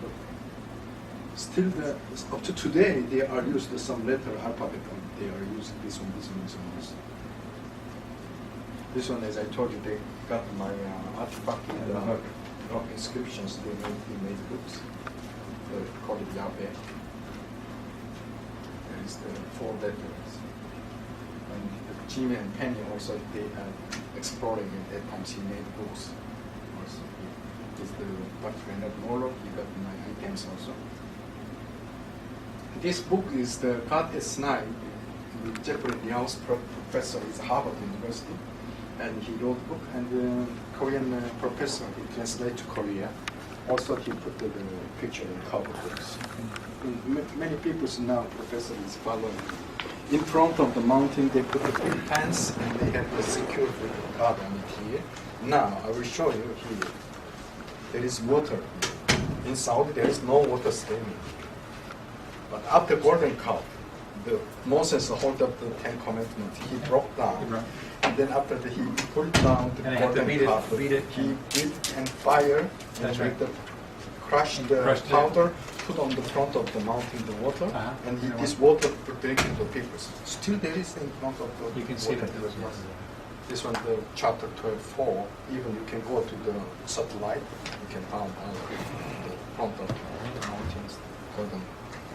Speaker 2: But still, up to today, they are used some letter alphabet. They are using this one. This one, as I told you, they got my artifact in the rock inscriptions. They made books. Called it Yahweh. There is the 4 letters. And Jimmy and Penny also, they are exploring at that time. She made books. Also, with the Dr. Leonard Molo, he got my items also. This book is the God S9. Jeffrey Liao's professor is Harvard University, and he wrote the book. And the Korean professor, he translated to Korea. Also, he put the picture in cover books. Many people now, professor is following. In front of the mountain, they put a big fence, and they have the security guard on it here. Now, I will show you here. There is water. In Saudi, there is no water streaming. But after Golden Calf, Moses hold up the 10 Commandments. He broke down. And then after that, he pulled down the
Speaker 1: And I had to
Speaker 2: golden calf.
Speaker 1: beat it.
Speaker 2: He beat and fire
Speaker 1: That's
Speaker 2: and
Speaker 1: right.
Speaker 2: crush the
Speaker 1: Crushed it.
Speaker 2: powder, put on the front of the mountain the water,
Speaker 1: Uh-huh.
Speaker 2: and
Speaker 1: And
Speaker 2: this water drinking the people. Still there is in front of the
Speaker 1: You can see
Speaker 2: water.
Speaker 1: that there was
Speaker 2: Yes.
Speaker 1: water.
Speaker 2: This one, the chapter 12:4. Even you can go to the satellite, you can find the front of the mountains, golden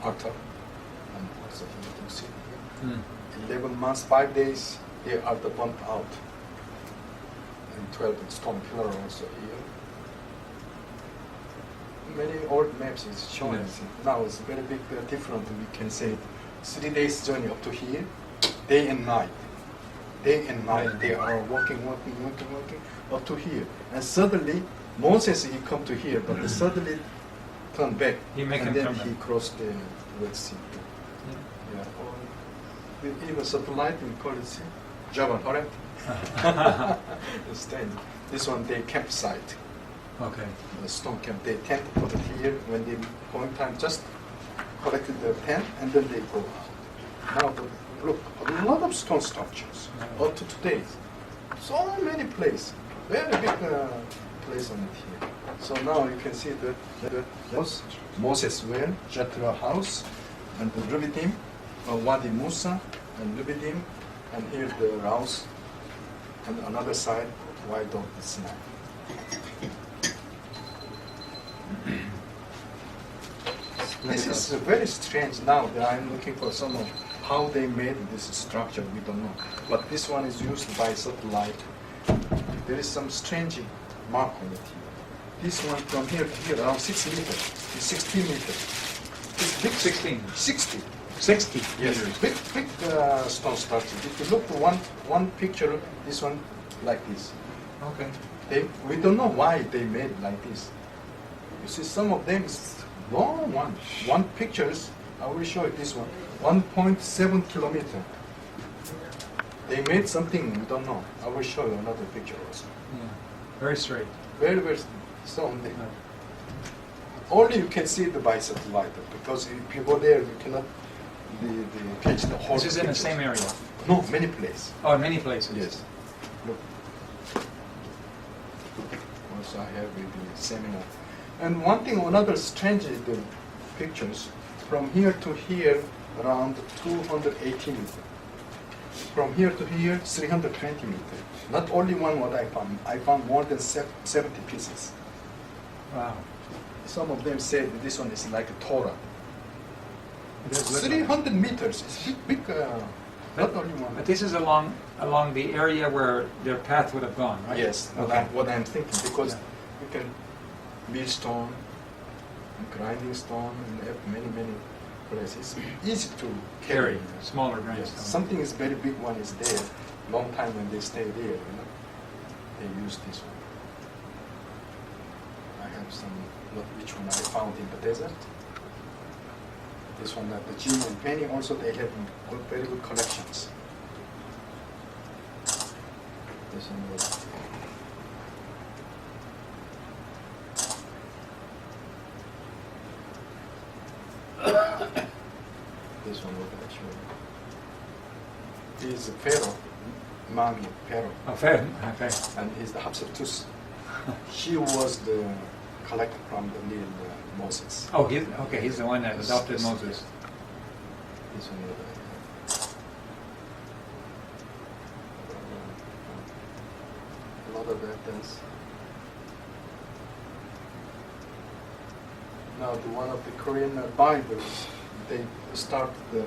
Speaker 2: altar, and also here you can see here. 11 months, 5 days, they are the burnt out. And 12 stone pillar also here. many old maps is showing.
Speaker 1: Yes.
Speaker 2: Now it's very big different. We can say 3 days journey up to here, day and night. Day and night they are walking up to here. And suddenly Moses he come to here, but suddenly turn back.
Speaker 1: He make
Speaker 2: and
Speaker 1: him
Speaker 2: then
Speaker 1: come
Speaker 2: he
Speaker 1: back.
Speaker 2: crossed the Red Sea. Yeah. Or even satellite we call it Java Torrent. Understand? This one they campsite.
Speaker 1: Okay.
Speaker 2: The stone camp. They tent put it here when they going time just collected the tent and then they go out. Now look, a lot of stone structures up to today. So many places. Very big place on it here. So now you can see the Moses well, Jethro house, and the Rubidim, Wadi Musa, and Rubidim, and here the house, and another side, White Dog the Sinai. This is very strange now that I'm looking for some of how they made this structure, we don't know. But this one is used by satellite. There is some strange mark on it here. This one from here to here, around 6 meters, is 16 meters. It's big
Speaker 1: 16.
Speaker 2: 60.
Speaker 1: 60
Speaker 2: Yes,
Speaker 1: meters.
Speaker 2: big stone structure. If you look at one picture, this one like this.
Speaker 1: Okay.
Speaker 2: We don't know why they made like this. You see, some of them is long one. One pictures, I will show you this one, 1.7 kilometer. They made something we don't know. I will show you another picture also.
Speaker 1: Yeah. Very straight.
Speaker 2: Very so only you can see the by satellite because if you go there, you cannot catch the whole.
Speaker 1: This is in the
Speaker 2: pictures.
Speaker 1: same area.
Speaker 2: No, many places.
Speaker 1: Oh, in many places.
Speaker 2: Yes. Look. Also, I have the seminar. And one thing, another strange is the pictures. From here to here, around 280 meters. From here to here, 320 meters. Not only one what I found. I found more than 70 pieces.
Speaker 1: Wow.
Speaker 2: Some of them said that this one is like a Torah.
Speaker 1: It is literally.
Speaker 2: 300 meters. It's big, not only one.
Speaker 1: But this is along the area where their path would have gone, right?
Speaker 2: Yes,
Speaker 1: Okay.
Speaker 2: what I'm thinking, because
Speaker 1: Yeah.
Speaker 2: we can mill stone, and grinding stone, and have many places. Easy to carry.
Speaker 1: Smaller
Speaker 2: Yes.
Speaker 1: grindstone.
Speaker 2: Something is very big one is there. Long time when they stay there, they use this one. I have some, not which one I found in the desert. This one at the Jim and Penny also they have very good collections. This one was. This one was actually. He's a pharaoh, Mami pharaoh,
Speaker 1: Oh, fair. Okay.
Speaker 2: and he's the Hatshepsut. He was the collector from the Nile, Moses.
Speaker 1: Oh, he's the one that
Speaker 2: Yes,
Speaker 1: adopted
Speaker 2: yes,
Speaker 1: Moses.
Speaker 2: yes. This one was a lot of evidence. Now, one of the Korean Bibles, they start the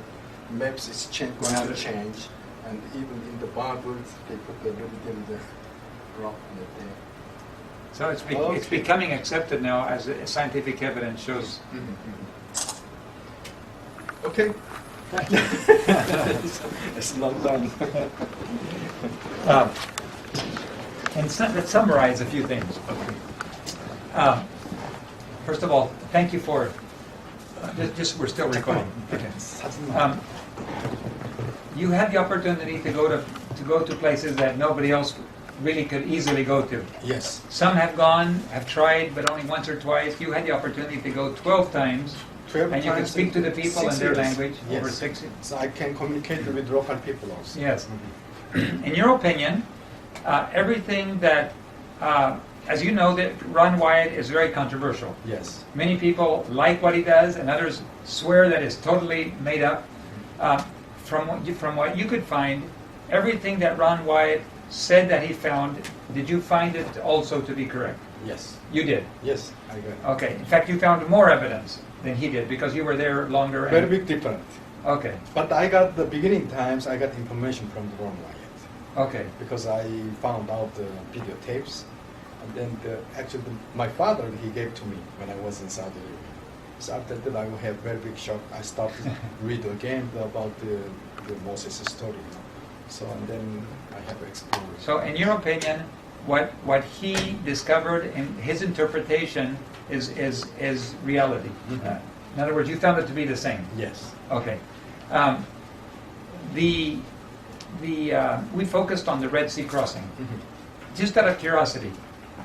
Speaker 2: maps is going to change, and even in the Bible, they put the little in the rock on it there.
Speaker 1: So it's
Speaker 2: Okay.
Speaker 1: becoming accepted now as scientific evidence shows.
Speaker 2: Okay.
Speaker 1: Thank you.
Speaker 2: It's not done.
Speaker 1: Let's summarize a few things. First of all, thank you for. We're still recording. Okay. You had the opportunity to go to places that nobody else really could easily go to.
Speaker 2: Yes.
Speaker 1: Some have gone, have tried, but only once or twice. You had the opportunity to go 12 times,
Speaker 2: 12
Speaker 1: and you could
Speaker 2: times
Speaker 1: speak to the people in
Speaker 2: 6
Speaker 1: their
Speaker 2: years.
Speaker 1: language
Speaker 2: Yes.
Speaker 1: over 6 years.
Speaker 2: So I can communicate with local people also.
Speaker 1: Yes. In your opinion, everything that, as you know, that Ron Wyatt is very controversial.
Speaker 2: Yes.
Speaker 1: Many people like what he does, and others swear that it's totally made up. From what you could find, everything that Ron Wyatt said that he found, did you find it also to be correct?
Speaker 2: Yes.
Speaker 1: You did.
Speaker 2: Yes, I got it.
Speaker 1: Okay. In fact, you found more evidence than he did because you were there longer.
Speaker 2: Very big difference.
Speaker 1: Okay.
Speaker 2: But I got the beginning times, I got information from the Ron Wyatt.
Speaker 1: Okay.
Speaker 2: Because I found out the videotapes And then my father, he gave to me when I was in Saudi Arabia. So after that, I had very big shock. I started read again about the Moses story. So and then I have explored.
Speaker 1: So, in your opinion, what he discovered in his interpretation is reality.
Speaker 2: Mhm.
Speaker 1: In other words, you found it to be the same.
Speaker 2: Yes.
Speaker 1: Okay. We focused on the Red Sea crossing.
Speaker 2: Mm-hmm.
Speaker 1: Just out of curiosity,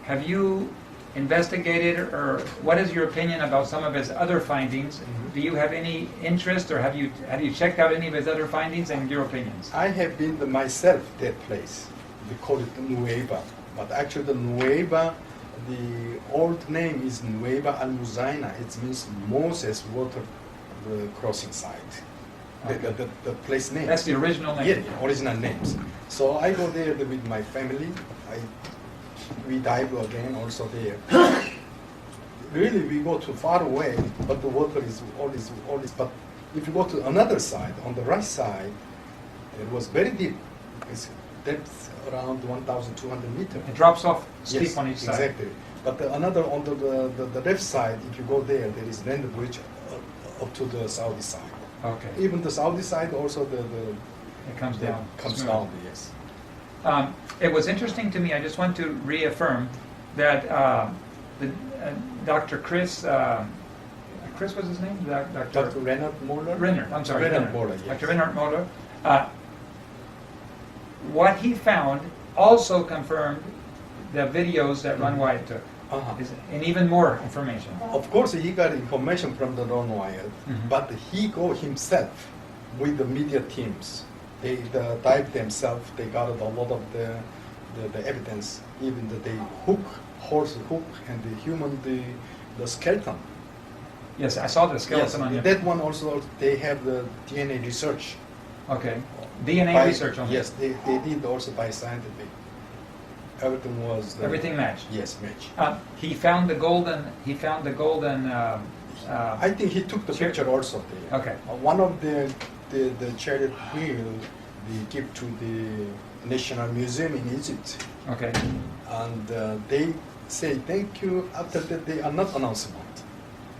Speaker 1: have you investigated, or what is your opinion about some of his other findings?
Speaker 2: Mm-hmm.
Speaker 1: Do you have any interest, or have you checked out any of his other findings and your opinions?
Speaker 2: I have been myself that place. We call it Nueva, but actually the Nueva, the old name is Nueva al-Muzaina. It means Moses water the crossing site.
Speaker 1: Okay.
Speaker 2: The place name.
Speaker 1: That's the original name.
Speaker 2: Yeah, original names. So I go there with my family. We dive again also there. Really, we go too far away, but the water is all this. But if you go to another side, on the right side, it was very deep. It's depth around 1,200 meters.
Speaker 1: It drops off steep
Speaker 2: Yes,
Speaker 1: on each side.
Speaker 2: exactly. But another on the left side, if you go there is land bridge up to the Saudi side.
Speaker 1: Okay.
Speaker 2: Even the Saudi side also
Speaker 1: It comes down.
Speaker 2: comes
Speaker 1: smooth.
Speaker 2: down. Yes.
Speaker 1: It was interesting to me. I just want to reaffirm that Dr. Chris was his name?
Speaker 2: Dr. Reinhard Moller.
Speaker 1: Reinhard, I'm sorry.
Speaker 2: Reinhard Moller, yes.
Speaker 1: Dr. Reinhard Moller. What he found also confirmed the videos that Ron Wyatt took,
Speaker 2: Uh-huh.
Speaker 1: and even more information.
Speaker 2: Of course, he got information from the Ron Wyatt,
Speaker 1: Mhm.
Speaker 2: but he go himself with the media teams. They dive themselves. They got a lot of the evidence, even the horse hook, and the human the skeleton.
Speaker 1: Yes, I saw the skeleton
Speaker 2: Yes,
Speaker 1: on him.
Speaker 2: that one also they have the DNA research.
Speaker 1: Okay. DNA research on
Speaker 2: Yes, they did also by scientific. Everything was
Speaker 1: Everything matched.
Speaker 2: Yes, match.
Speaker 1: He found the golden.
Speaker 2: I think he took the
Speaker 1: Chair-
Speaker 2: picture also there.
Speaker 1: Okay.
Speaker 2: One of the chariot wheel we give to the National Museum in Egypt,
Speaker 1: Okay.
Speaker 2: and they say thank you. After that, they are not announcement.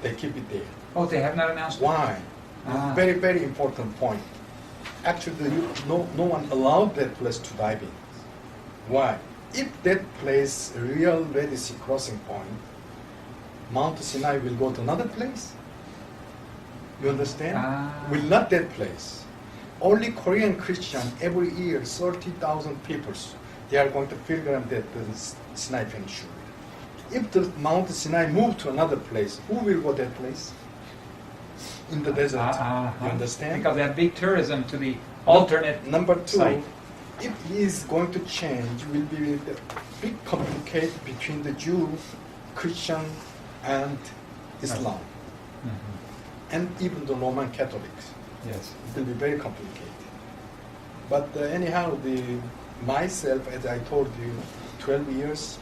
Speaker 2: They keep it there.
Speaker 1: Oh, they have not announced it?
Speaker 2: Why?
Speaker 1: Ah.
Speaker 2: Very, very important point. Actually, no one allowed that place to dive in. Why? If that place real Red Sea crossing point, Mount Sinai will go to another place. You understand?
Speaker 1: Ah.
Speaker 2: Will not that place. Only Korean Christian every year 30,000 people. They are going to pilgrim that the Sinai Peninsula. If the Mount Sinai move to another place, who will go that place? In the desert. You understand?
Speaker 1: Because they have big tourism to the alternate
Speaker 2: Number two,
Speaker 1: site.
Speaker 2: if he is going to change, will be the big complicate between the Jew, Christian, and Islam,
Speaker 1: Mhm.
Speaker 2: and even the Roman Catholics.
Speaker 1: Yes.
Speaker 2: It will be very complicated. But anyhow, myself, as I told you, 12 years,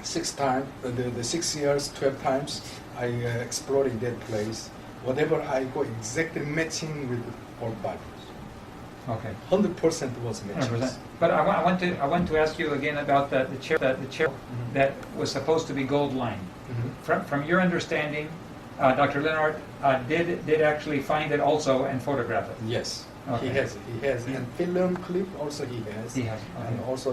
Speaker 2: 6 times, the 6 years, 12 times, I exploring that place. Whatever I go exactly matching with all Bibles.
Speaker 1: Okay.
Speaker 2: 100% was matching.
Speaker 1: 100%. But I want to ask you again about the chair
Speaker 2: Mhm.
Speaker 1: that was supposed to be gold lined.
Speaker 2: Mhm.
Speaker 1: From your understanding, Dr. Leonard did actually find it also and photograph it.
Speaker 2: Yes,
Speaker 1: Okay.
Speaker 2: he has, and film clip also he has.
Speaker 1: He has,
Speaker 2: and
Speaker 1: okay.
Speaker 2: also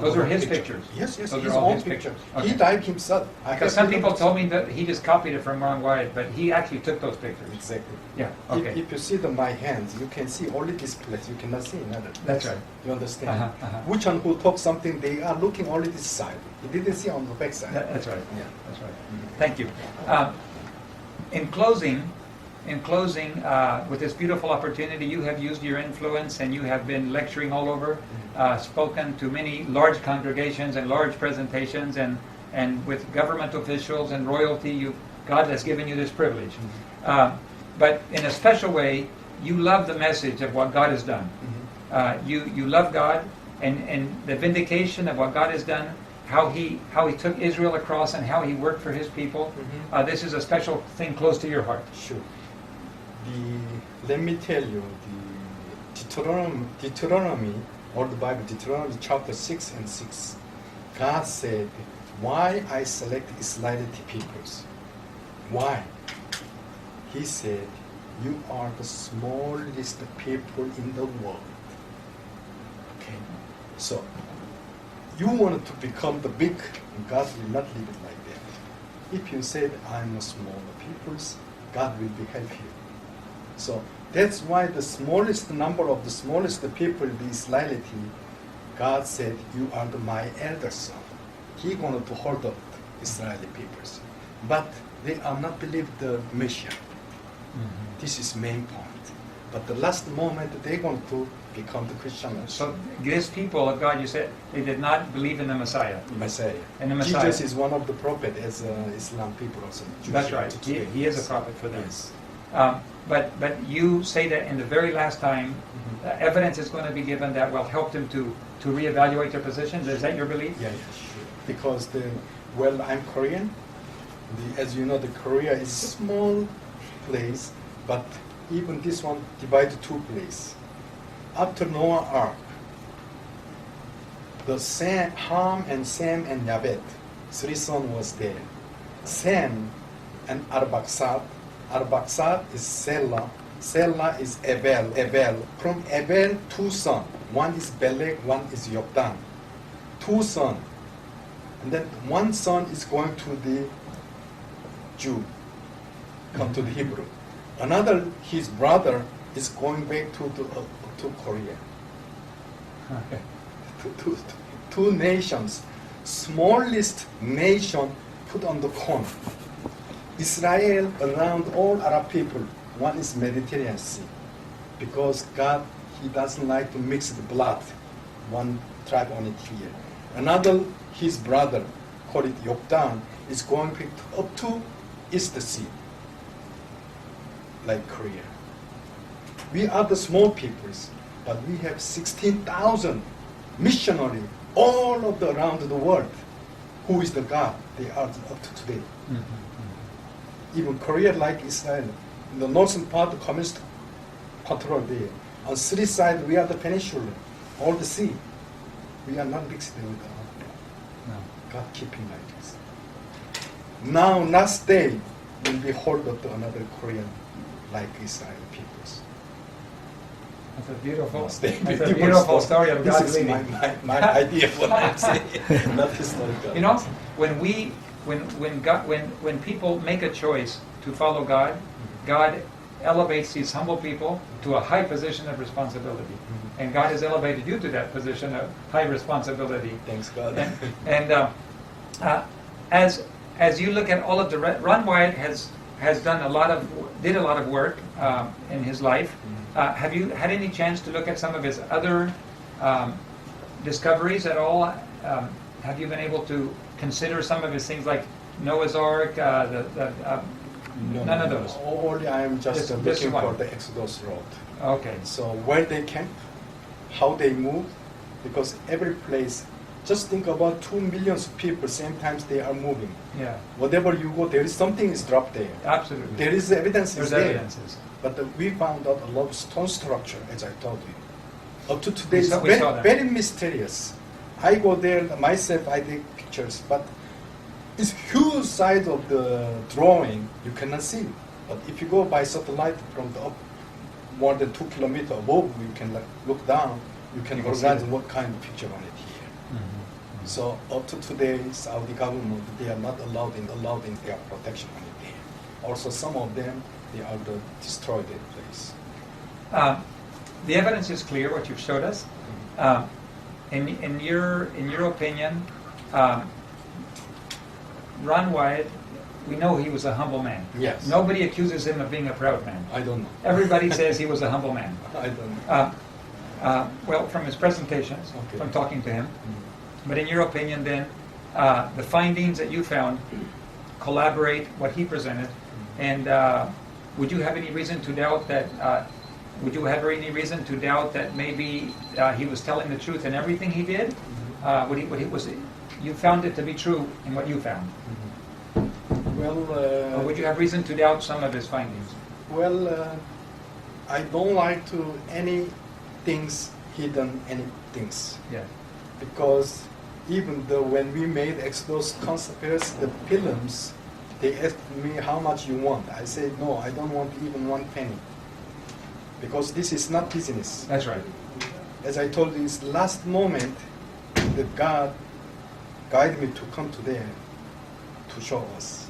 Speaker 1: Those are his
Speaker 2: picture.
Speaker 1: pictures?
Speaker 2: Yes,
Speaker 1: Those are
Speaker 2: his
Speaker 1: all
Speaker 2: own
Speaker 1: his
Speaker 2: picture.
Speaker 1: pictures.
Speaker 2: He
Speaker 1: Okay.
Speaker 2: dived himself.
Speaker 1: Because some people told me that he just copied it from Ron Wyatt, but he actually took those pictures.
Speaker 2: Exactly.
Speaker 1: Yeah. Okay.
Speaker 2: If you see my hands, you can see only this place. You cannot see another place.
Speaker 1: That's right.
Speaker 2: You understand?
Speaker 1: Uh-huh.
Speaker 2: Which one who talks something, they are looking only this side. He didn't see on the back side.
Speaker 1: That's right.
Speaker 2: Yeah.
Speaker 1: That's right.
Speaker 2: Mhm.
Speaker 1: Thank you. In closing, with this beautiful opportunity, you have used your influence and you have been lecturing all over, spoken to many large congregations and large presentations, and with government officials and royalty. God has given you this privilege. But in a special way, you love the message of what God has done. You love God, and the vindication of what God has done, how he took Israel across and how he worked for his people. This is a special thing close to your heart.
Speaker 2: Sure. Let me tell you, the Deuteronomy, or the Bible, Deuteronomy chapter 6 and 6, God said, why I select Israeli peoples. Why? He said, you are the smallest people in the world. Okay. So, you want to become the big, God will not leave it like that. If you said, I'm a smaller peoples, God will be help you. So, that's why the smallest number of the smallest people, the Israeli, God said, you are my elder son. He going to hold up the Israeli peoples. But they are not believe the Messiah.
Speaker 1: Mm-hmm.
Speaker 2: This is main point. But the last moment, they're going to become the Christians.
Speaker 1: So these people of God, you said, they did not believe in the Messiah.
Speaker 2: Messiah.
Speaker 1: And the Messiah.
Speaker 2: Jesus is one of the prophets, as Islam people also.
Speaker 1: That's right. He is a prophet for them.
Speaker 2: Yes.
Speaker 1: But you say that in the very last time, evidence is going to be given that will help them to reevaluate their positions. Is that your belief?
Speaker 2: Yeah, sure. Because I'm Korean. As you know, the Korea is a small place, but even this one divided two places. After Noah Ark, the Ham and Sem and Yabet, three sons was there. Sem and Arbaxad. Arbaxad is Selah. Selah is Evel. From Evel, two sons. One is Beleg, one is Yoktan. Two sons. And then one son is going to the Jew, come to the Hebrew. Another, his brother, is going back to Korea.
Speaker 1: Okay.
Speaker 2: Two nations, smallest nation put on the corner. Israel around all Arab people, one is Mediterranean Sea, because God, He doesn't like to mix the blood, one tribe on it here. Another, his brother, called it Yoktan, is going up to East Sea, like Korea. We are the small peoples, but we have 16,000 missionaries all of around the world. Who is the God? They are up to today.
Speaker 1: Mm-hmm.
Speaker 2: Even Korea, like Israel, in the northern part, the communist control there. On three sides, we are the peninsula, all the sea. We are not mixed with God.
Speaker 1: No.
Speaker 2: God keeping like this. Now, last day, will be hold up to another Korean, like Israel peoples.
Speaker 1: That's a beautiful,
Speaker 2: Last day,
Speaker 1: that's a beautiful story of
Speaker 2: this
Speaker 1: God
Speaker 2: is
Speaker 1: leading.
Speaker 2: my idea of what I'm saying, not historical.
Speaker 1: You know, when people make a choice to follow God, God elevates these humble people to a high position of responsibility, and God has elevated you to that position of high responsibility.
Speaker 2: Thanks God.
Speaker 1: As you look at all of the Ron Wyatt has done did a lot of work in his life. Have you had any chance to look at some of his other discoveries at all? Have you been able to consider some of his things like Noah's Ark? None of those.
Speaker 2: Only I am just
Speaker 1: This
Speaker 2: looking
Speaker 1: one.
Speaker 2: for the Exodus road.
Speaker 1: Okay.
Speaker 2: So where they camp, how they move, because every place, just think about 2 million people, same times they are moving.
Speaker 1: Yeah.
Speaker 2: Whatever you go, there is something is dropped there.
Speaker 1: Absolutely.
Speaker 2: There is evidence
Speaker 1: There's
Speaker 2: is there.
Speaker 1: evidences.
Speaker 2: But we found out a lot of stone structure, as I told you. Up to today,
Speaker 1: We
Speaker 2: it's
Speaker 1: saw that.
Speaker 2: very mysterious. I go there myself, I take pictures, but it's huge size of the drawing, you cannot see. But if you go by satellite from the up, more than 2 kilometers above, you can look down, you can
Speaker 1: You can see
Speaker 2: organize
Speaker 1: it.
Speaker 2: what kind of picture on it here.
Speaker 1: Mm-hmm.
Speaker 2: So up to today, Saudi government, they are not allowed in their protection on it there. Also, some of them, they are destroyed their place.
Speaker 1: The evidence is clear, what you've showed us. In your opinion, Ron Wyatt, we know he was a humble man.
Speaker 2: Yes.
Speaker 1: Nobody accuses him of being a proud man.
Speaker 2: I don't know.
Speaker 1: Everybody says he was a humble man.
Speaker 2: I don't know.
Speaker 1: Well, from his presentations,
Speaker 2: Okay.
Speaker 1: from talking to him. But in your opinion, then, the findings that you found collaborate what he presented, and would you have any reason to doubt that? Would you have any reason to doubt that maybe he was telling the truth in everything he did? You found it to be true in what you found?
Speaker 2: Well,
Speaker 1: Or would you have reason to doubt some of his findings?
Speaker 2: well, I don't like to any things hidden, any things,
Speaker 1: Yeah.
Speaker 2: because even though when we made Exodus conspiracy, the films, they asked me how much you want. I said, no, I don't want even 1 penny. Because this is not business.
Speaker 1: That's right.
Speaker 2: As I told you, this last moment, that God guided me to come to there to show us.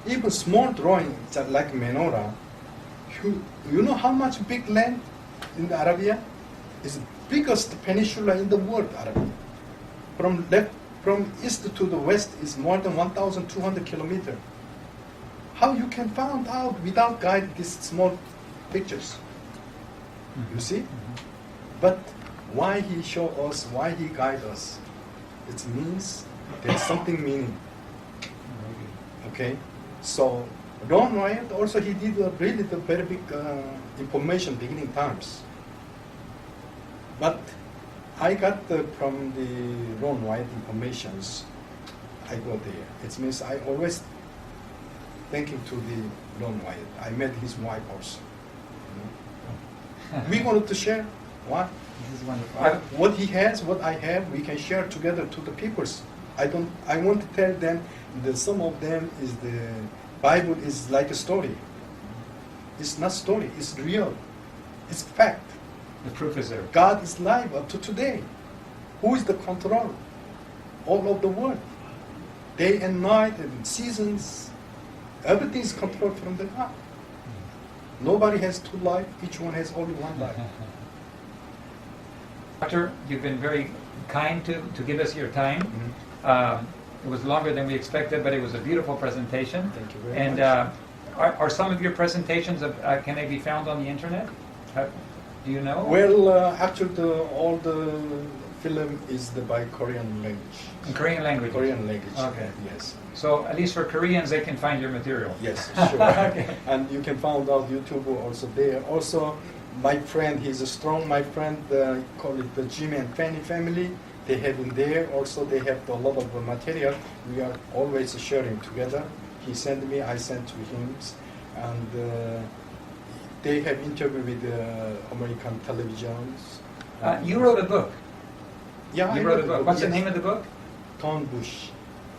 Speaker 2: Even small drawing, like menorah, you know how much big land in the Arabia? It's the biggest peninsula in the world, Arabia. From east to the west is more than 1,200 kilometers. How you can find out without guide these small pictures?
Speaker 1: Mm-hmm.
Speaker 2: You see?
Speaker 1: Mm-hmm.
Speaker 2: But why he show us, why he guide us? It means there's something meaning. Okay? So Ron Wyatt also he did really the very big information beginning times. But I got from the Ron Wyatt informations, I go there. It means I always thanking to the Ron Wyatt. I met his wife also. You know? We wanted to share what?
Speaker 1: This is wonderful.
Speaker 2: What he has, what I have, we can share together to the peoples. I want to tell them that some of them is the Bible is like a story. It's not story, it's real. It's fact.
Speaker 1: The proof is there.
Speaker 2: God is live up to today. Who is the control? All of the world. Day and night and seasons. Everything is controlled from the God. Nobody has 2 lives, each one has only 1 life.
Speaker 1: Doctor, you've been very kind to give us your time.
Speaker 2: Mm-hmm.
Speaker 1: It was longer than we expected, but it was a beautiful presentation.
Speaker 2: Thank you very
Speaker 1: and
Speaker 2: much.
Speaker 1: Are some of your presentations, can they be found on the internet? Do you know?
Speaker 2: Well, actually, all the film is by Korean language.
Speaker 1: In Korean language?
Speaker 2: Korean language.
Speaker 1: Okay.
Speaker 2: Yes.
Speaker 1: So at least for Koreans, they can find your material.
Speaker 2: Yes, sure.
Speaker 1: Okay.
Speaker 2: And you can find out YouTube also there. Also, my friend, he's a strong. My friend, call it the Jim and Fanny family. They have in there. Also, they have a lot of material. We are always sharing together. He sent me, I sent to him, and they have interview with American televisions.
Speaker 1: You wrote a book.
Speaker 2: Yeah,
Speaker 1: You
Speaker 2: I
Speaker 1: wrote a book. What's the
Speaker 2: yes.
Speaker 1: name of the book?
Speaker 2: Thornbush.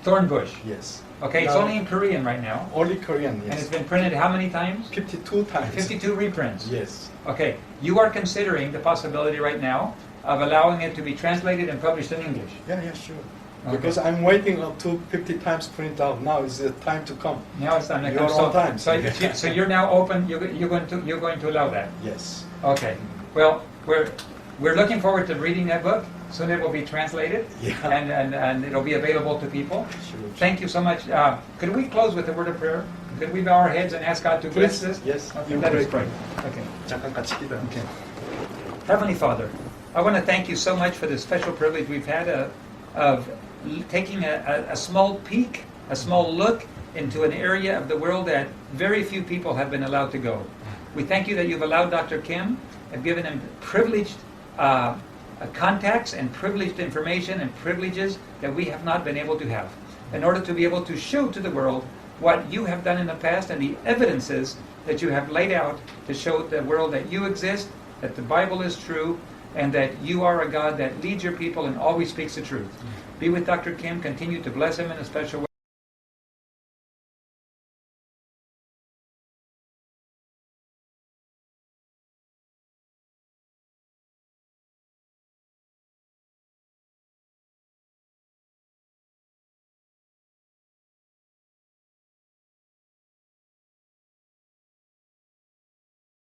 Speaker 1: Thornbush.
Speaker 2: Yes.
Speaker 1: Okay, it's
Speaker 2: Now-
Speaker 1: only in Korean right now.
Speaker 2: Only Korean,
Speaker 1: And it's
Speaker 2: yes.
Speaker 1: been printed how many times?
Speaker 2: 52 times.
Speaker 1: 52 reprints.
Speaker 2: Yes.
Speaker 1: Okay, you are considering the possibility right now of allowing it to be translated and published in English.
Speaker 2: Yeah, sure.
Speaker 1: Okay.
Speaker 2: Because I'm waiting up to 50 times print out. Now is the time to come.
Speaker 1: Now it's time to
Speaker 2: You're
Speaker 1: come.
Speaker 2: on time.
Speaker 1: So you're now open. You're going to allow that.
Speaker 2: Yes.
Speaker 1: Okay. Well, we're looking forward to reading that book. Soon it will be translated.
Speaker 2: Yeah.
Speaker 1: And it'll be available to people.
Speaker 2: Sure.
Speaker 1: Thank you so much. Could we close with a word of prayer? Could we bow our heads and ask God to bless
Speaker 2: Please.
Speaker 1: this?
Speaker 2: Yes.
Speaker 1: Okay,
Speaker 2: You
Speaker 1: let us
Speaker 2: pray.
Speaker 1: pray. Okay.
Speaker 2: 잠깐 같이 기도.
Speaker 1: Okay. Heavenly Father, I want to thank you so much for the special privilege we've had of taking a small peek, a small look into an area of the world that very few people have been allowed to go. We thank you that you've allowed Dr. Kim and given him privileged contacts and privileged information and privileges that we have not been able to have, in order to be able to show to the world what you have done in the past and the evidences that you have laid out to show the world that you exist, that the Bible is true, and that you are a God that leads your people and always speaks the truth. Be with Dr. Kim, continue to bless him in a special way.